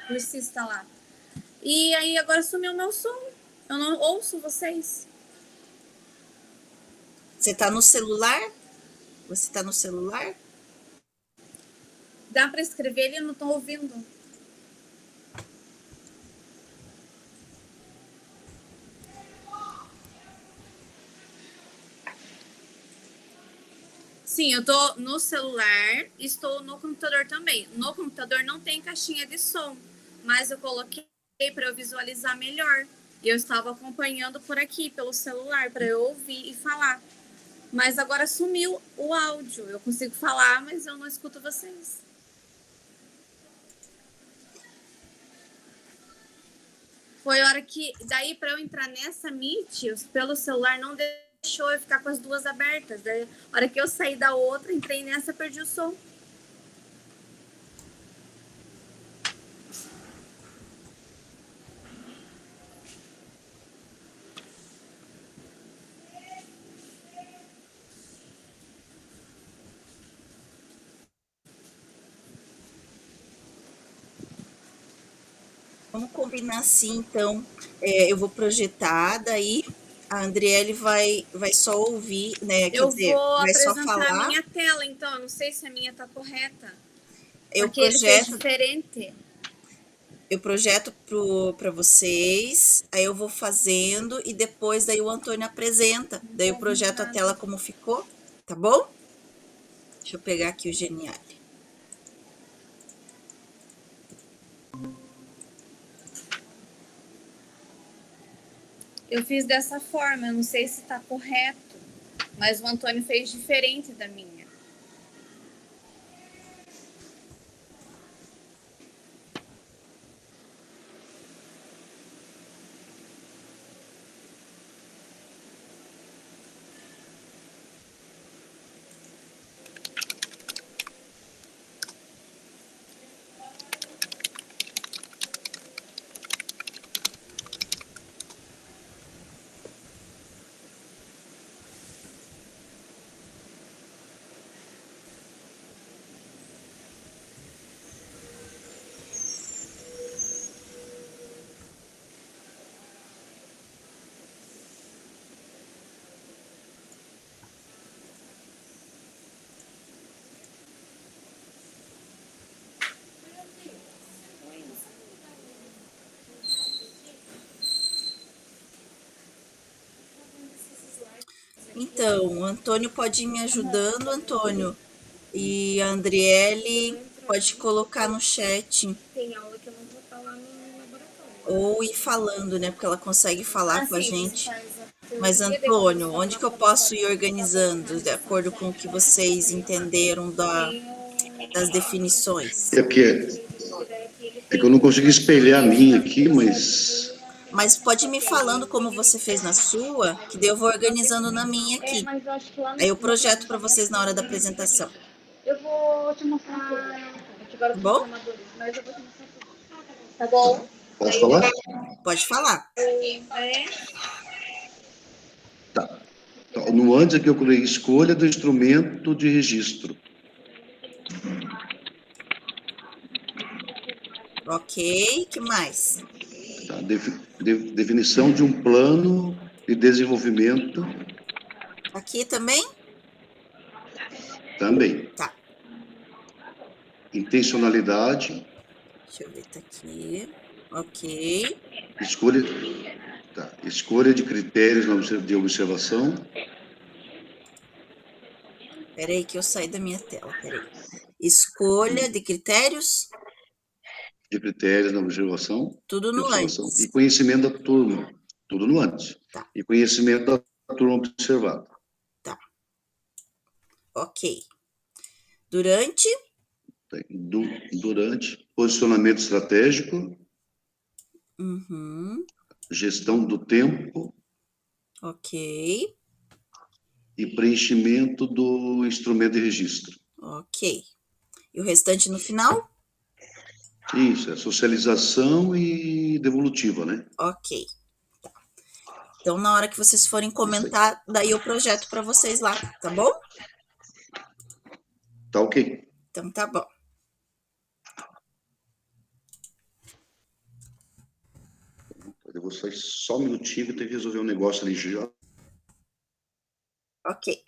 cursista lá. E aí agora sumiu o meu som. Eu não ouço vocês. Você tá no celular? Você tá no celular? Dá para escrever e eu não tô ouvindo. Sim, eu tô no celular e estou no computador também. No computador não tem caixinha de som, mas eu coloquei para eu visualizar melhor. E eu estava acompanhando por aqui, pelo celular, para eu ouvir e falar. Mas agora sumiu o áudio. Eu consigo falar, mas eu não escuto vocês. Foi a hora que, daí para eu entrar nessa Meet, pelo celular não deixou eu ficar com as duas abertas. Daí, a hora que eu saí da outra, entrei nessa, perdi o som. Vamos combinar assim, então. Eu vou projetar, daí a Andriele vai só ouvir, né? Quer Eu dizer, vou vai só apresentar a falar. minha tela, então. Eu não sei se a minha tá correta. Eu Porque ele fez projeto, diferente. eu projeto para vocês, aí eu vou fazendo e depois daí o Antônio apresenta. Daí eu projeto a tela como ficou, tá bom? Deixa eu pegar aqui o Geniali. Eu fiz dessa forma, eu não sei se tá correto, mas o Antônio fez diferente da minha. Então, o Antônio pode ir me ajudando, Antônio. E a Andriele pode colocar no chat. Tem aula que eu não vou estar lá no laboratório. Ou ir falando, né? Porque ela consegue falar com a gente. Mas, Mas, Antônio, onde que eu posso ir organizando de acordo com o que vocês entenderam das definições? É porque é que eu não consegui espelhar a minha aqui, mas Mas pode ir me falando como você fez na sua, que daí eu vou organizando na minha aqui. Aí eu projeto para vocês na hora da apresentação. Eu vou te mostrar tudo. Tá bom? Mas eu vou te mostrar tudo. Tá bom? posso falar? Pode falar. Tá. Então, no antes aqui eu coloquei escolha do instrumento de registro. Ok, que mais? Tá. Definição de um plano de desenvolvimento Aqui também? também. Tá. Intencionalidade. Deixa eu ver, tá aqui. Ok. Escolha de critérios de observação. Peraí que eu saí da minha tela, peraí. Escolha de critérios. De critérios na observação. Tudo no antes. E conhecimento da turma. Tudo no antes. Tá. E conhecimento da turma observada. Tá. Ok. Durante. Durante. Posicionamento estratégico. Uhum. Gestão do tempo. Ok. E preenchimento do instrumento de registro. Ok. E o restante no final? Isso, é socialização e devolutiva, né? Ok. Tá. Então, na hora que vocês forem comentar, daí eu projeto para vocês lá, tá bom? Tá ok. Então, tá bom. Eu vou sair só um minutinho, que eu tenho que resolver um negócio ali já. Ok.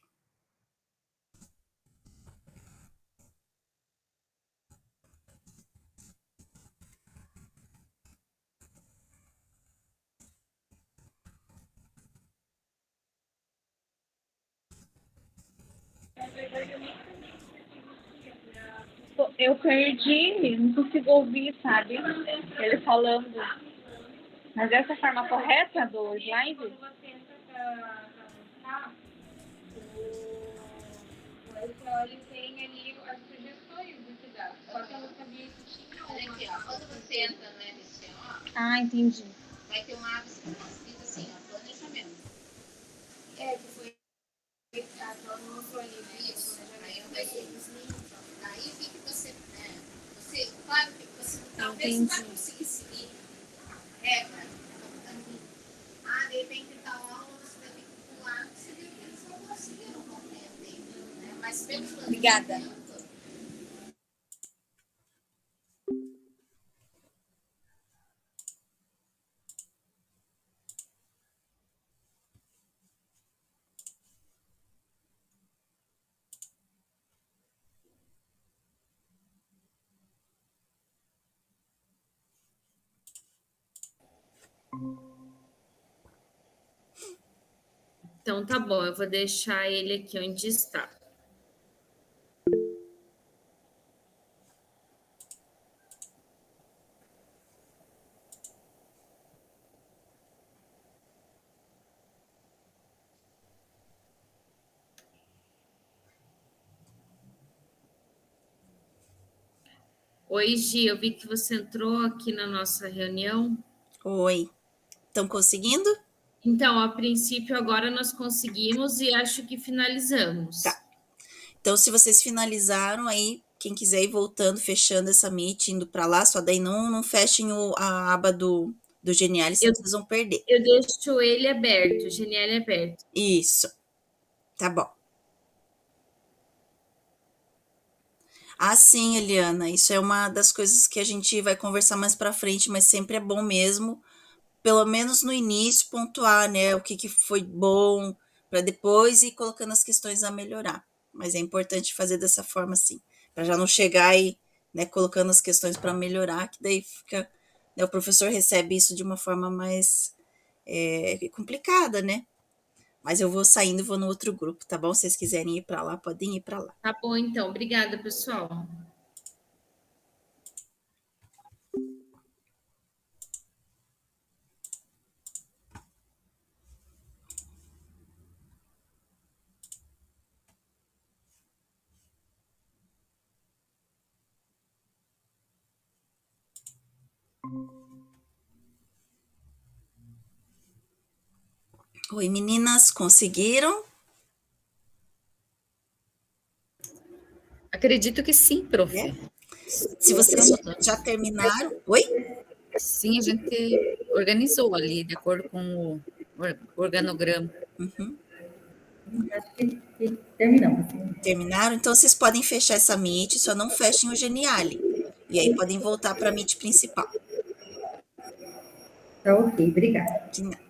Eu perdi, não consigo ouvir, sabe? Ele falando. Mas essa é a forma correta do slide? Ele tem ali as sugestões do que dá. Só que eu não sabia que tinha uma. Quando você entra no LCO, Ah, entendi. vai ter uma aba escrita assim, ó, planejamento. É, que foi a Flávia mostrou ali, né? Isso. Aí eu peguei. Aí vi que você, né? Você, claro que você talvez não vai conseguir seguir a regra. De repente tal aula você vai ter que pular, você vê que eles não conseguiram compreender, né? Mas pelo planejamento. Obrigada. Então tá bom, eu vou deixar ele aqui onde está. Oi, Gi, eu vi que você entrou aqui na nossa reunião. Oi. Estão conseguindo? Então, a princípio, agora nós conseguimos e acho que finalizamos. Tá. Então, se vocês finalizaram, aí, quem quiser ir voltando, fechando essa Meet, indo para lá, só daí não fechem a aba do Genial, senão vocês vão perder. Eu deixo ele aberto, o Genial aberto. Isso. Tá bom. Ah, sim, Eliana, isso é uma das coisas que a gente vai conversar mais para frente, mas sempre é bom mesmo, pelo menos no início, pontuar, né, o que foi bom, para depois ir colocando as questões a melhorar. Mas é importante fazer dessa forma, sim, para já não chegar e, né, colocando as questões para melhorar, que daí fica, né, o professor recebe isso de uma forma mais complicada, né? Mas eu vou saindo e vou no outro grupo, tá bom? Se vocês quiserem ir para lá, podem ir para lá. Tá bom, então. Obrigada, pessoal. Oi, meninas, conseguiram? Acredito que sim, prof. Se vocês já terminaram... Oi? Sim, a gente organizou ali, de acordo com o organograma. Uhum. Terminamos. Terminaram? Então, vocês podem fechar essa Meet, só não fechem o Geniale. E aí podem voltar para a Meet principal. Tá ok, obrigada. De nada.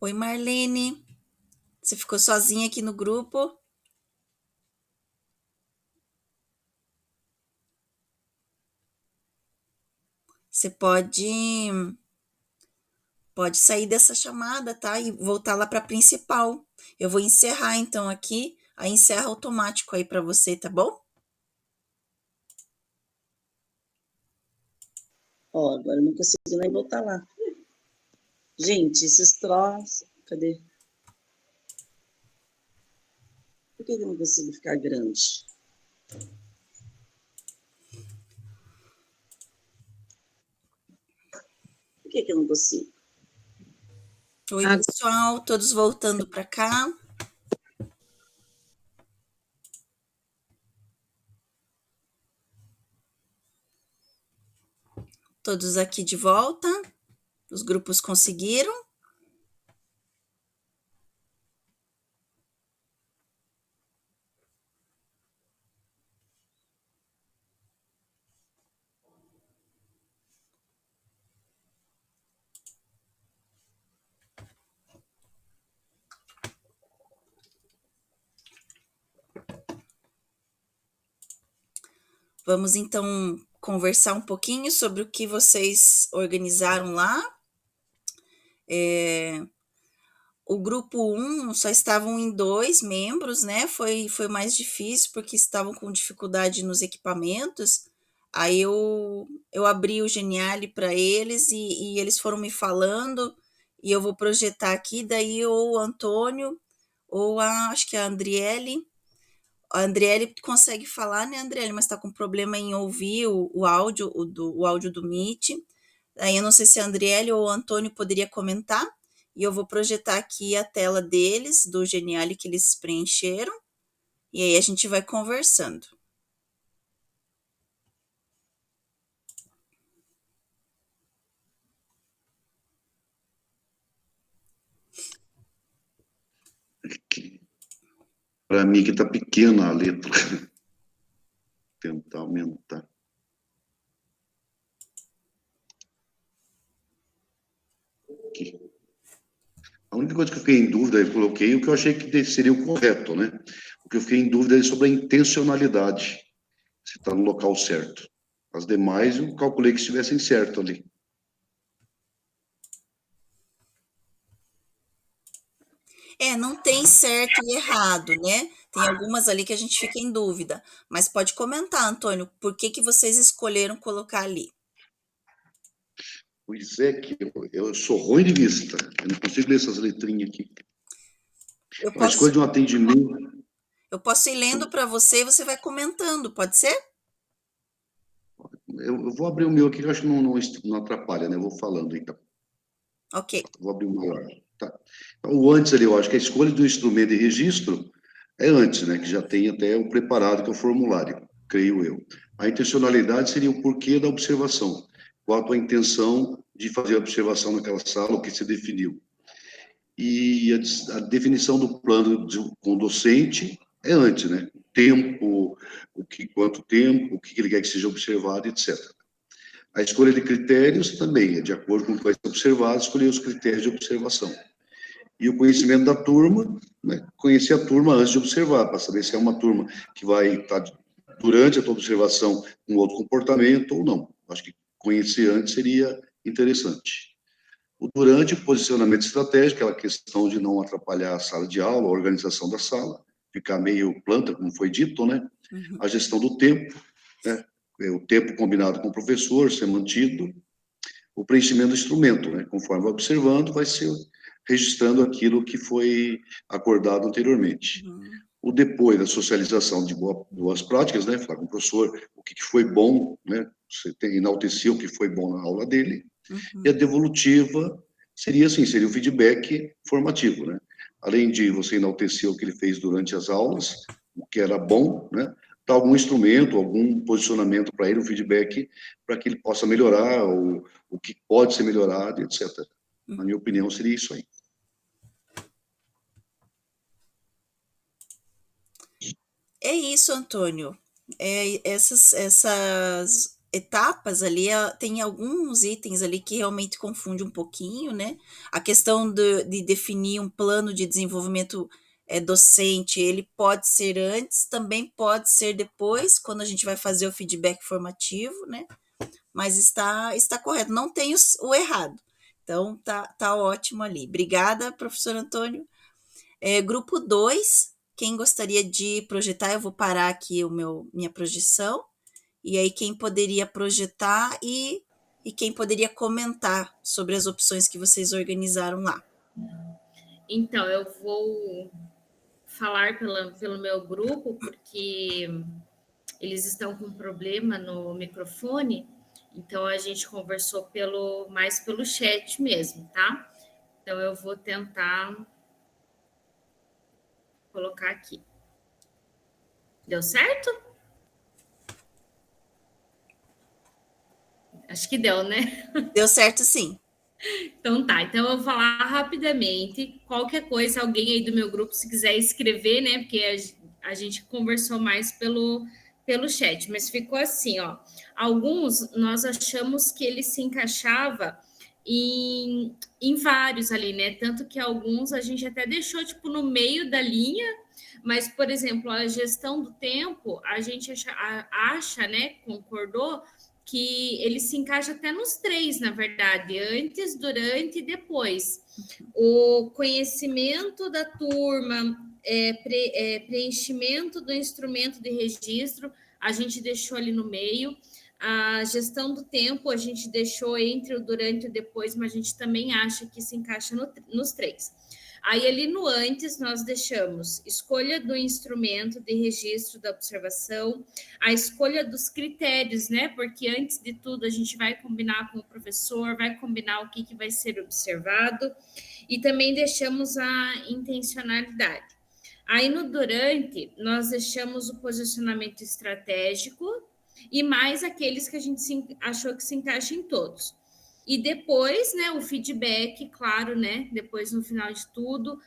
Oi, Marlene. Você ficou sozinha aqui no grupo? Você pode sair dessa chamada, tá? E voltar lá para a principal. Eu vou encerrar então aqui, aí encerra automático aí para você, tá bom? Ó, agora eu não consigo nem voltar lá. Gente, esses troços... Cadê? Por que eu não consigo ficar grande? Por que eu não consigo? Oi, pessoal, todos voltando para cá. Todos aqui de volta. Os grupos conseguiram. Vamos então conversar um pouquinho sobre o que vocês organizaram lá. O grupo 1 só estavam em 2 membros, né? Foi mais difícil porque estavam com dificuldade nos equipamentos. Aí eu abri o Geniali para eles e eles foram me falando e eu vou projetar aqui, daí ou o Antônio ou acho que a Andriele. A Andriele consegue falar, né, Andriele? Mas está com problema em ouvir o áudio, o áudio do Meet. Aí eu não sei se a Andriele ou o Antônio poderia comentar. E eu vou projetar aqui a tela deles, do Geniali que eles preencheram. E aí a gente vai conversando. Para mim que está pequena a letra. Tentar aumentar. Aqui. A única coisa que eu fiquei em dúvida, eu coloquei o que eu achei que seria o correto, né? O que eu fiquei em dúvida é sobre a intencionalidade, se está no local certo. As demais eu calculei que estivessem certo ali. Não tem certo e errado, né? Tem algumas ali que a gente fica em dúvida. Mas pode comentar, Antônio, por que vocês escolheram colocar ali? Pois é que eu sou ruim de vista. Eu não consigo ler essas letrinhas aqui. A escolha de um atendimento... Eu posso ir lendo para você e você vai comentando, pode ser? Eu vou abrir o meu aqui, que eu acho que não atrapalha, né? Eu vou falando, então. Ok. Vou abrir o maior. Tá. Então, o antes ali, eu acho que a escolha do instrumento de registro é antes, né? Que já tem até o preparado, que é o formulário, creio eu. A intencionalidade seria o porquê da observação. Qual a tua intenção de fazer a observação naquela sala, o que se definiu. E a definição do plano com o docente é antes, né? Tempo, quanto tempo, o que ele quer que seja observado, etc. A escolha de critérios também é de acordo com o que vai ser observado, escolher os critérios de observação. E o conhecimento da turma, né? Conhecer a turma antes de observar, para saber se é uma turma que vai estar durante a tua observação com outro comportamento ou não. Acho que conhecer antes seria interessante. O durante, o posicionamento estratégico, aquela questão de não atrapalhar a sala de aula, a organização da sala, ficar meio planta, como foi dito, né? Uhum. A gestão do tempo, né? O tempo combinado com o professor ser mantido, o preenchimento do instrumento, né? Conforme vai observando, vai ser registrando aquilo que foi acordado anteriormente. Uhum. O depois da socialização de boas práticas, né? Falar com o professor o que foi bom, né? Você enalteceu o que foi bom na aula dele. Uhum. E a devolutiva seria assim, seria o feedback formativo, né? Além de você enaltecer o que ele fez durante as aulas, o que era bom, né? Dar algum instrumento, algum posicionamento para ele, um feedback, para que ele possa melhorar, ou o que pode ser melhorado, etc. Na minha opinião, seria isso aí. É isso, Antônio. Essas etapas ali, tem alguns itens ali que realmente confunde um pouquinho, né? A questão de definir um plano de desenvolvimento docente, ele pode ser antes, também pode ser depois, quando a gente vai fazer o feedback formativo, né? Mas está correto, não tem o errado. Então, tá ótimo ali. Obrigada, professor Antônio. Grupo 2, quem gostaria de projetar, eu vou parar aqui minha projeção, e aí quem poderia projetar e quem poderia comentar sobre as opções que vocês organizaram lá. Então, eu vou falar pelo meu grupo, porque eles estão com problema no microfone, então a gente conversou mais pelo chat mesmo, tá? Então, eu vou tentar colocar aqui. Deu certo? Acho que deu, né? Deu certo, sim. Então tá, então eu vou falar rapidamente. Qualquer coisa, alguém aí do meu grupo, se quiser escrever, né? Porque a gente conversou mais pelo chat, mas ficou assim, ó. Alguns nós achamos que ele se encaixava em vários ali, né? Tanto que alguns a gente até deixou tipo no meio da linha, mas, por exemplo, a gestão do tempo, a gente acha, né? Concordou que ele se encaixa até nos 3, na verdade, antes, durante e depois. O conhecimento da turma, preenchimento do instrumento de registro, a gente deixou ali no meio. A gestão do tempo, a gente deixou entre o durante e o depois, mas a gente também acha que se encaixa nos 3. Aí, ali no antes, nós deixamos escolha do instrumento de registro da observação, a escolha dos critérios, né? Porque antes de tudo, a gente vai combinar com o professor, vai combinar o que vai ser observado, e também deixamos a intencionalidade. Aí, no durante, nós deixamos o posicionamento estratégico e mais aqueles que a gente achou que se encaixa em todos. E depois, né, o feedback, claro, né, depois no final de tudo,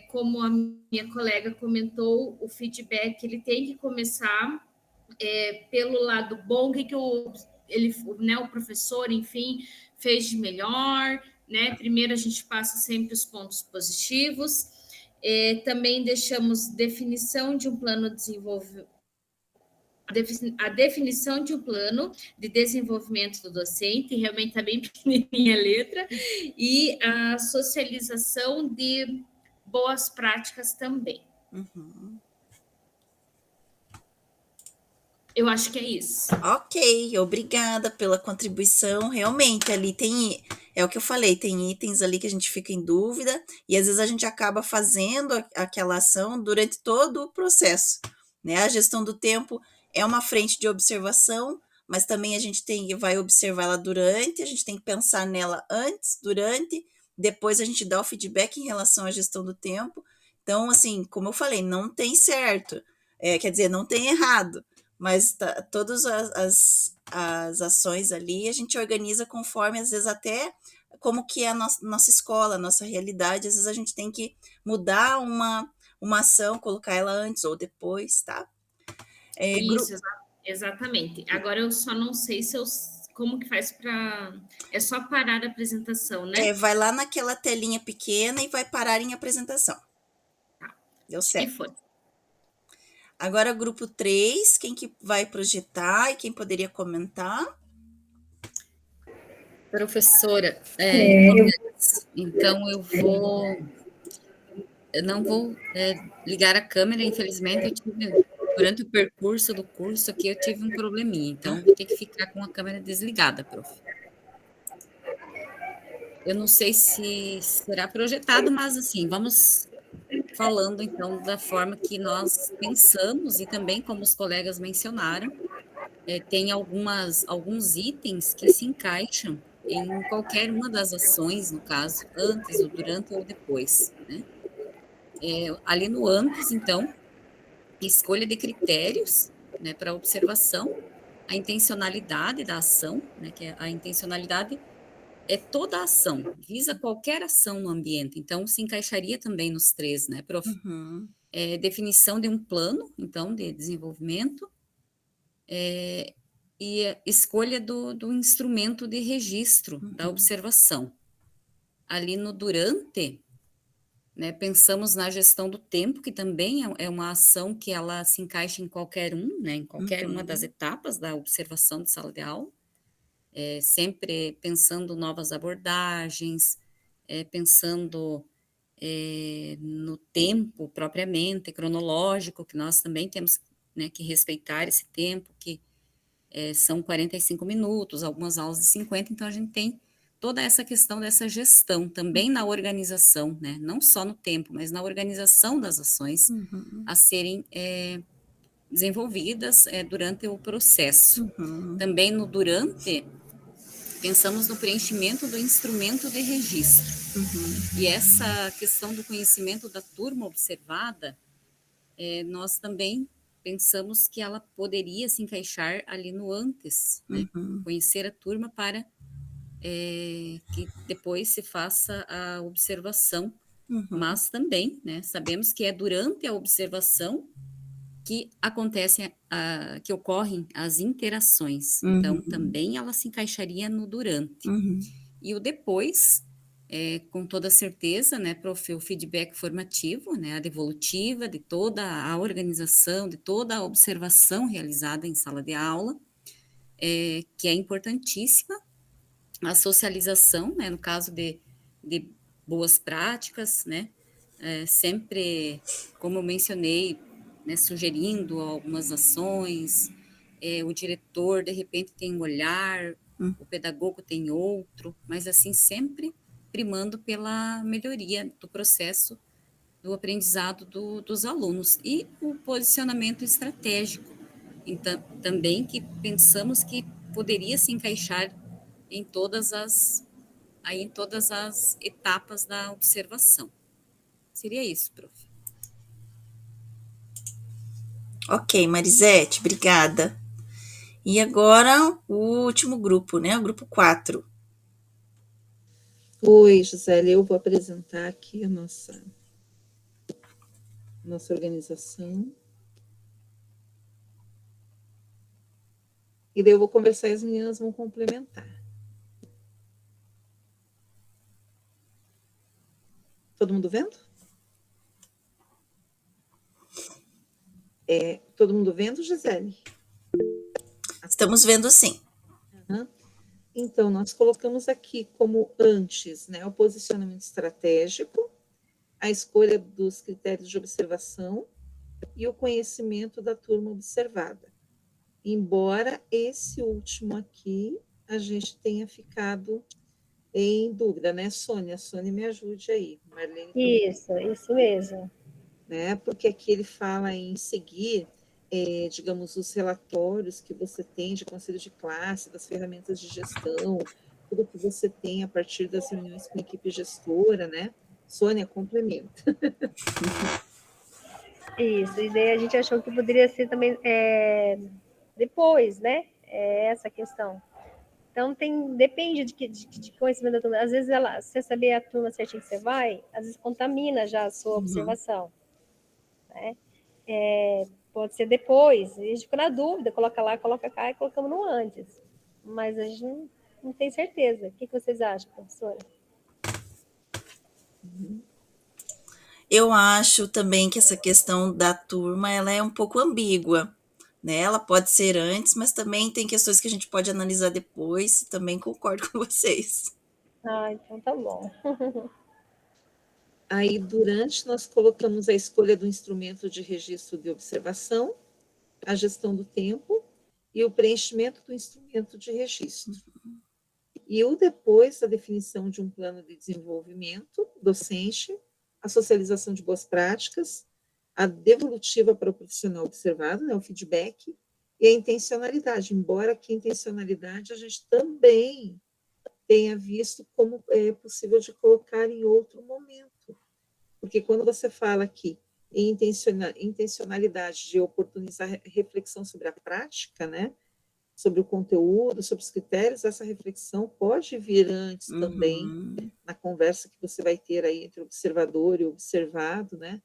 como a minha colega comentou, o feedback ele tem que começar pelo lado bom, o que o professor, enfim, fez de melhor, né? Primeiro a gente passa sempre os pontos positivos. Também deixamos definição de um plano de desenvolvimento, a definição de um plano de desenvolvimento do docente, realmente está bem pequenininha a letra, e a socialização de boas práticas também. Eu acho que é isso. Ok, obrigada pela contribuição. Realmente, ali tem, é o que eu falei, tem itens ali que a gente fica em dúvida, e às vezes a gente acaba fazendo aquela ação durante todo o processo, né? A gestão do tempo é uma frente de observação, mas também a gente vai observar ela durante, a gente tem que pensar nela antes, durante, depois a gente dá o feedback em relação à gestão do tempo. Então, assim, como eu falei, não tem certo, quer dizer, não tem errado, mas todas as ações ali a gente organiza conforme, às vezes, até como que é a nossa escola, a nossa realidade. Às vezes a gente tem que mudar uma ação, colocar ela antes ou depois, tá? Isso, exatamente. Agora eu só não sei como que faz para... É só parar a apresentação, né? Vai lá naquela telinha pequena e vai parar em apresentação. Tá. Deu Acho certo. que foi. Agora, grupo 3, quem que vai projetar e quem poderia comentar? Professora, então eu não vou ligar a câmera, infelizmente, durante o percurso do curso aqui, eu tive um probleminha, então vou ter que ficar com a câmera desligada, prof. Eu não sei se será projetado, mas assim, vamos falando então da forma que nós pensamos e também como os colegas mencionaram, tem alguns itens que se encaixam em qualquer uma das ações, no caso, antes, ou durante ou depois, né? Ali no antes, então, escolha de critérios, né, para observação, a intencionalidade da ação, né, que a intencionalidade é toda a ação, visa qualquer ação no ambiente, então se encaixaria também nos 3, né, prof? Definição de um plano, então, de desenvolvimento, e a escolha do instrumento de registro da observação. Ali no durante, né, pensamos na gestão do tempo, que também é uma ação que ela se encaixa em qualquer né, em qualquer uma das etapas da observação de sala de aula, sempre pensando novas abordagens, pensando no tempo propriamente, cronológico, que nós também temos, né, que respeitar esse tempo, que são 45 minutos, algumas aulas de 50, então a gente tem toda essa questão dessa gestão, também na organização, né? Não só no tempo, mas na organização das ações a serem desenvolvidas durante o processo. Também no durante, pensamos no preenchimento do instrumento de registro. E essa questão do conhecimento da turma observada, nós também pensamos que ela poderia se encaixar ali no antes, né? Conhecer a turma para que depois se faça a observação, mas também, né, sabemos que é durante a observação que acontecem, que ocorrem as interações, então também ela se encaixaria no durante. E o depois, com toda certeza, né, prof, o feedback formativo, né, a devolutiva de toda a organização, de toda a observação realizada em sala de aula, que é importantíssima, a socialização, né, no caso de boas práticas, né, sempre, como eu mencionei, né, sugerindo algumas ações, o diretor, de repente, tem um olhar, o pedagogo tem outro, mas, assim, sempre primando pela melhoria do processo do aprendizado dos alunos. E o posicionamento estratégico, então, também, que pensamos que poderia se encaixar em todas as etapas da observação. Seria isso, prof. Ok, Marisete, obrigada. E agora o último grupo, né? O grupo 4. Oi, Gisele, eu vou apresentar aqui a nossa organização. E daí eu vou conversar e as meninas vão complementar. Todo mundo vendo? Todo mundo vendo, Gisele? Estamos vendo sim. Uhum. Então, nós colocamos aqui como antes, né, o posicionamento estratégico, a escolha dos critérios de observação e o conhecimento da turma observada. Embora esse último aqui a gente tenha ficado em dúvida, né, Sônia? Sônia, me ajude aí. Marlene também. Isso mesmo. Né? Porque aqui ele fala em seguir, digamos, os relatórios que você tem de conselho de classe, das ferramentas de gestão, tudo que você tem a partir das reuniões com a equipe gestora, né? Sônia, complementa. Isso, e daí a gente achou que poderia ser também depois, né? Essa questão. Então, depende de conhecimento da turma. Às vezes, você saber a turma certinho que você vai, às vezes contamina já a sua observação. Né? Pode ser depois, a gente fica na dúvida, coloca lá, coloca cá e colocamos no antes. Mas a gente não tem certeza. O que vocês acham, professora? Eu acho também que essa questão da turma, ela é um pouco ambígua, né? Ela pode ser antes, mas também tem questões que a gente pode analisar depois, também concordo com vocês. Então tá bom. Aí, durante, nós colocamos a escolha do instrumento de registro de observação, a gestão do tempo e o preenchimento do instrumento de registro. E o depois, a definição de um plano de desenvolvimento docente, a socialização de boas práticas, a devolutiva para o profissional observado, né, o feedback, e a intencionalidade, embora que a intencionalidade a gente também tenha visto como é possível de colocar em outro momento. Porque quando você fala aqui em intencionalidade de oportunizar reflexão sobre a prática, né, sobre o conteúdo, sobre os critérios, essa reflexão pode vir antes também, na conversa que você vai ter aí entre o observador e o observado, né?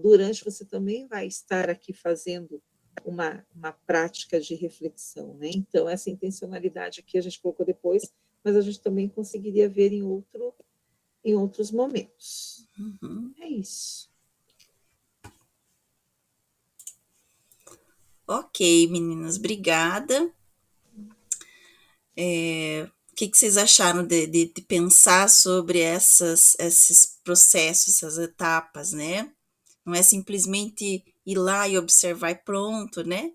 Durante você também vai estar aqui fazendo uma prática de reflexão, né? Então, essa intencionalidade aqui a gente colocou depois, mas a gente também conseguiria ver em outros momentos. É isso. Ok, meninas, obrigada. O que vocês acharam de pensar sobre esses processos, essas etapas, né? Não é simplesmente ir lá e observar e pronto, né?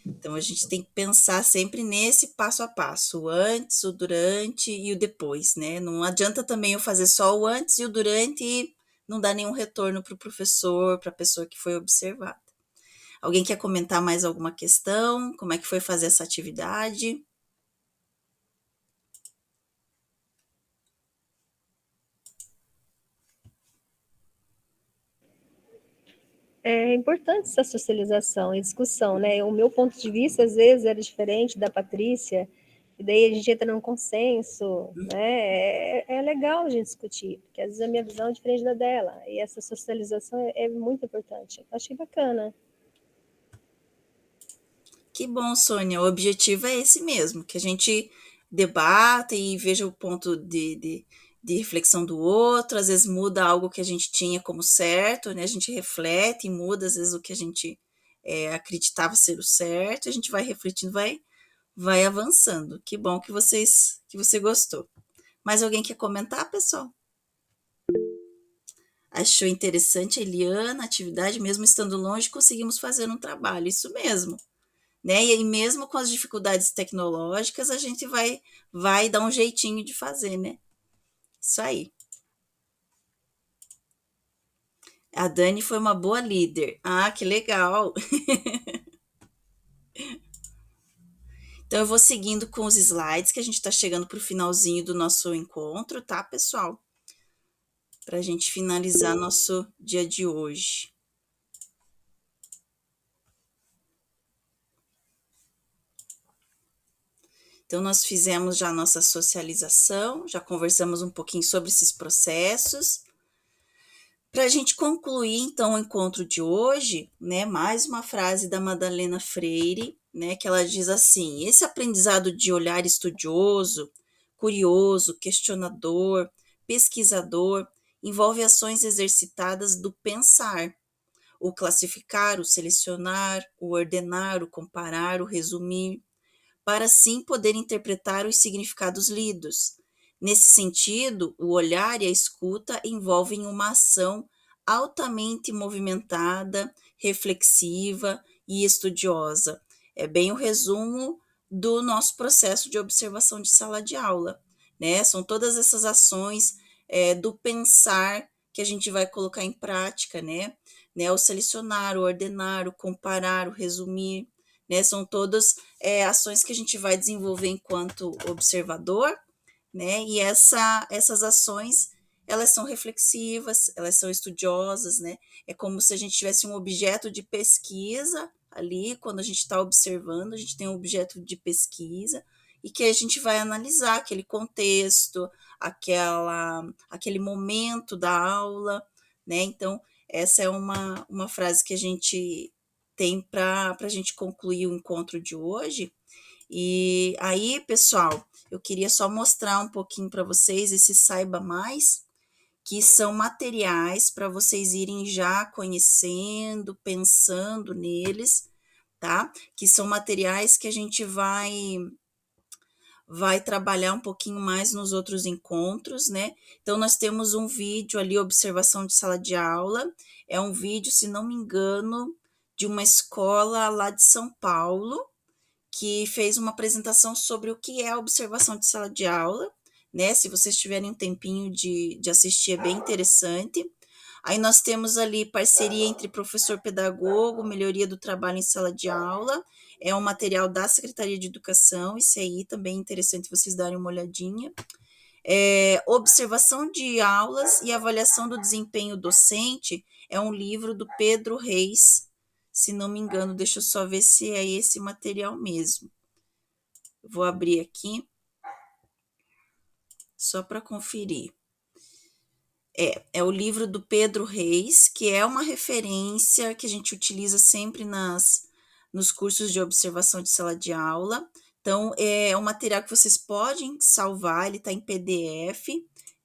Então, a gente tem que pensar sempre nesse passo a passo, o antes, o durante e o depois, né? Não adianta também eu fazer só o antes e o durante e não dar nenhum retorno para o professor, para a pessoa que foi observada. Alguém quer comentar mais alguma questão? Como é que foi fazer essa atividade? É importante essa socialização e discussão, né? O meu ponto de vista, às vezes, era diferente da Patrícia, e daí a gente entra num consenso, né? É legal a gente discutir, porque às vezes a minha visão é diferente da dela, e essa socialização é muito importante. Eu achei bacana. Que bom, Sônia. O objetivo é esse mesmo, que a gente debata e veja o ponto de reflexão do outro, às vezes muda algo que a gente tinha como certo, né? A gente reflete e muda, às vezes, o que a gente acreditava ser o certo, a gente vai refletindo, vai avançando. Que bom que você gostou. Mais alguém quer comentar, pessoal? Achou interessante a Eliana, a atividade, mesmo estando longe, conseguimos fazer um trabalho, isso mesmo. Né? E aí, mesmo com as dificuldades tecnológicas, a gente vai dar um jeitinho de fazer, né? Isso aí. A Dani foi uma boa líder. Ah, que legal! Então, eu vou seguindo com os slides, que a gente está chegando para o finalzinho do nosso encontro, tá, pessoal? Para a gente finalizar nosso dia de hoje. Então, nós fizemos já a nossa socialização, já conversamos um pouquinho sobre esses processos. Para a gente concluir, então, o encontro de hoje, né, mais uma frase da Madalena Freire, né, que ela diz assim: esse aprendizado de olhar estudioso, curioso, questionador, pesquisador, envolve ações exercitadas do pensar, o classificar, o selecionar, o ordenar, o comparar, o resumir, para assim poder interpretar os significados lidos. Nesse sentido, o olhar e a escuta envolvem uma ação altamente movimentada, reflexiva e estudiosa. É bem o resumo do nosso processo de observação de sala de aula, né? São todas essas ações do pensar que a gente vai colocar em prática, né? O selecionar, o ordenar, o comparar, o resumir, né? São todas ações que a gente vai desenvolver enquanto observador, né? E essas ações, elas são reflexivas, elas são estudiosas, né? É como se a gente tivesse um objeto de pesquisa ali, quando a gente está observando, a gente tem um objeto de pesquisa e que a gente vai analisar aquele contexto, aquele momento da aula, né? Então, essa é uma frase que a gente tem para a gente concluir o encontro de hoje. E aí, pessoal, eu queria só mostrar um pouquinho para vocês esse Saiba Mais, que são materiais para vocês irem já conhecendo, pensando neles, tá? Que são materiais que a gente vai trabalhar um pouquinho mais nos outros encontros, né? Então, nós temos um vídeo ali, observação de sala de aula, é um vídeo, se não me engano, de uma escola lá de São Paulo, que fez uma apresentação sobre o que é a observação de sala de aula, né? Se vocês tiverem um tempinho de assistir, é bem interessante. Aí nós temos ali parceria entre professor pedagogo, melhoria do trabalho em sala de aula, é um material da Secretaria de Educação, isso aí também é interessante vocês darem uma olhadinha. Observação de aulas e avaliação do desempenho docente, é um livro do Pedro Reis, se não me engano, deixa eu só ver se é esse material mesmo. Vou abrir aqui, só para conferir. É o livro do Pedro Reis, que é uma referência que a gente utiliza sempre nos cursos de observação de sala de aula. Então, é um material que vocês podem salvar, ele está em PDF,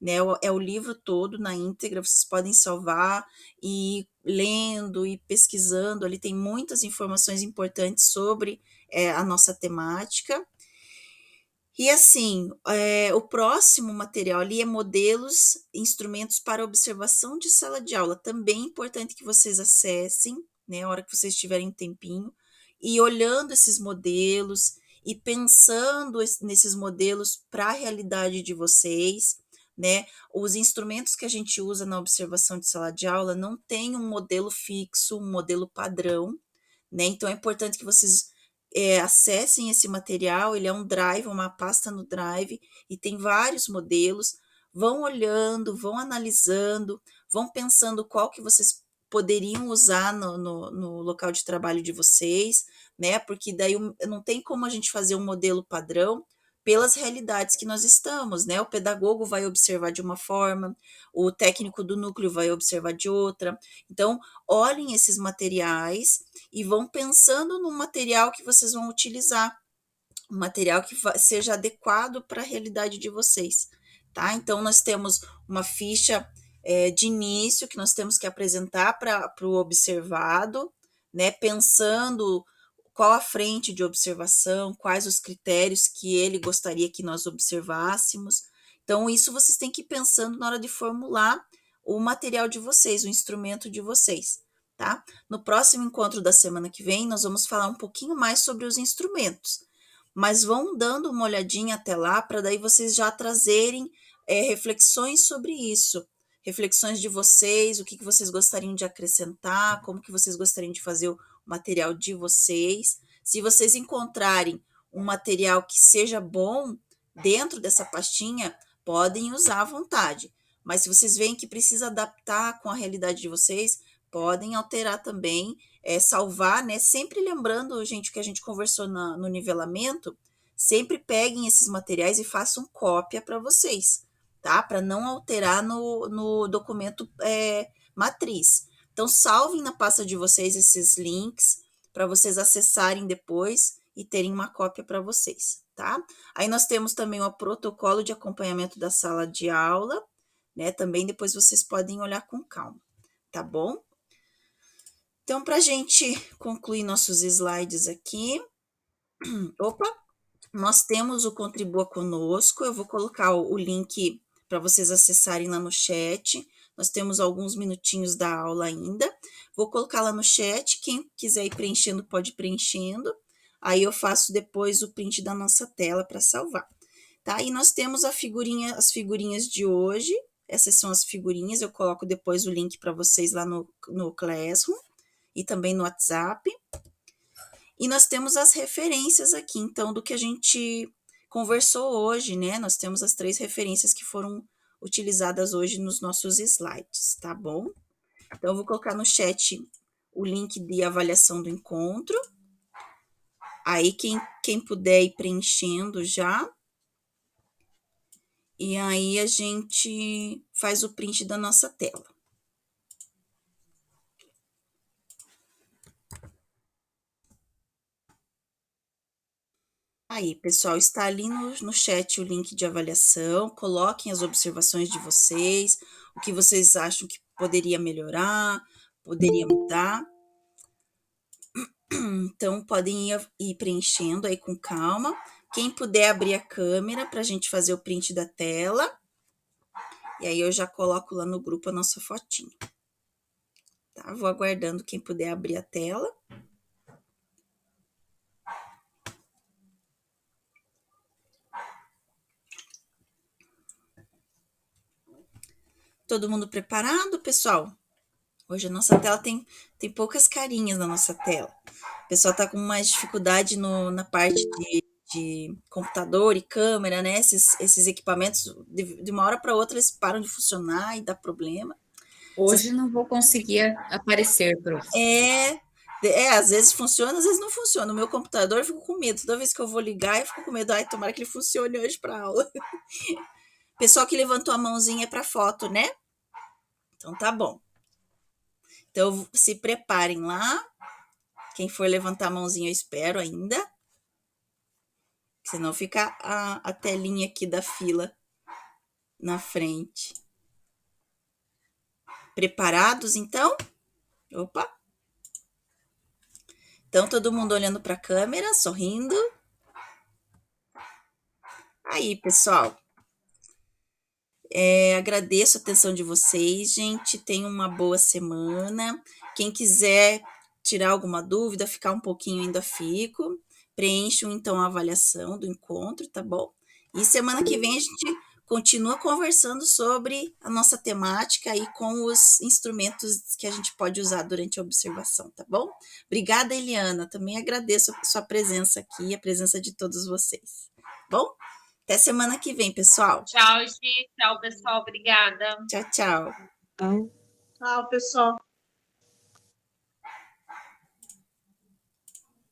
né? É o livro todo na íntegra, vocês podem salvar e ir lendo e pesquisando, ali tem muitas informações importantes sobre a nossa temática. E assim, o próximo material ali é modelos, instrumentos para observação de sala de aula. Também é importante que vocês acessem, né, a hora que vocês tiverem um tempinho, e olhando esses modelos e pensando nesses modelos para a realidade de vocês, né? Os instrumentos que a gente usa na observação de sala de aula não tem um modelo fixo, um modelo padrão, né? Então é importante que vocês acessem esse material, ele é um drive, uma pasta no drive, e tem vários modelos, vão olhando, vão analisando, vão pensando qual que vocês poderiam usar no local de trabalho de vocês, né? Porque daí não tem como a gente fazer um modelo padrão pelas realidades que nós estamos, né? O pedagogo vai observar de uma forma, o técnico do núcleo vai observar de outra. Então, olhem esses materiais e vão pensando no material que vocês vão utilizar, um material que seja adequado para a realidade de vocês, tá? Então, nós temos uma ficha de início que nós temos que apresentar para o observado, né, pensando qual a frente de observação, quais os critérios que ele gostaria que nós observássemos. Então, isso vocês têm que ir pensando na hora de formular o material de vocês, o instrumento de vocês, tá? No próximo encontro da semana que vem, nós vamos falar um pouquinho mais sobre os instrumentos, mas vão dando uma olhadinha até lá, para daí vocês já trazerem reflexões sobre isso, reflexões de vocês, o que vocês gostariam de acrescentar, como que vocês gostariam de fazer o material de vocês. Se vocês encontrarem um material que seja bom dentro dessa pastinha, podem usar à vontade. Mas se vocês veem que precisa adaptar com a realidade de vocês, podem alterar também, salvar, né? Sempre lembrando, gente, o que a gente conversou no nivelamento, sempre peguem esses materiais e façam cópia para vocês, tá? Para não alterar no documento matriz. Então, salvem na pasta de vocês esses links para vocês acessarem depois e terem uma cópia para vocês, tá? Aí nós temos também o protocolo de acompanhamento da sala de aula, né? Também depois vocês podem olhar com calma, tá bom? Então, para a gente concluir nossos slides aqui, nós temos o Contribua Conosco, eu vou colocar o link para vocês acessarem lá no chat. Nós temos alguns minutinhos da aula ainda. Vou colocar lá no chat, quem quiser ir preenchendo, pode ir preenchendo. Aí eu faço depois o print da nossa tela para salvar. Tá? E nós temos as figurinhas de hoje. Essas são as figurinhas, eu coloco depois o link para vocês lá no Classroom e também no WhatsApp. E nós temos as referências aqui, então, do que a gente conversou hoje, né? Nós temos as 3 referências que foram utilizadas hoje nos nossos slides, tá bom? Então, eu vou colocar no chat o link de avaliação do encontro. Aí, quem puder ir preenchendo já. E aí, a gente faz o print da nossa tela. Aí, pessoal, está ali no chat o link de avaliação, coloquem as observações de vocês, o que vocês acham que poderia melhorar, poderia mudar. Então, podem ir preenchendo aí com calma. Quem puder abrir a câmera para a gente fazer o print da tela. E aí, eu já coloco lá no grupo a nossa fotinha. Tá? Vou aguardando quem puder abrir a tela. Todo mundo preparado, pessoal? Hoje a nossa tela tem poucas carinhas na nossa tela. O pessoal está com mais dificuldade na parte de computador e câmera, né? Esses equipamentos, de uma hora para outra, eles param de funcionar e dá problema. Hoje não vou conseguir aparecer, prof. Às vezes funciona, às vezes não funciona. O meu computador, eu fico com medo. Toda vez que eu vou ligar, eu fico com medo. Ai, tomara que ele funcione hoje para aula. Pessoal que levantou a mãozinha para foto, né? Então, tá bom. Então, se preparem lá. Quem for levantar a mãozinha, eu espero ainda. Senão fica a telinha aqui da fila na frente. Preparados, então? Opa! Então, todo mundo olhando para a câmera, sorrindo. Aí, pessoal. Agradeço a atenção de vocês, gente. Tenham uma boa semana. Quem quiser tirar alguma dúvida, ficar um pouquinho, ainda fico. Preencham, então, a avaliação do encontro, tá bom? E semana que vem a gente continua conversando sobre a nossa temática e com os instrumentos que a gente pode usar durante a observação, tá bom? Obrigada, Eliana. Também agradeço a sua presença aqui, a presença de todos vocês. Bom? Até semana que vem, pessoal. Tchau, gente. Tchau, pessoal. Obrigada. Tchau, tchau. Tchau, pessoal.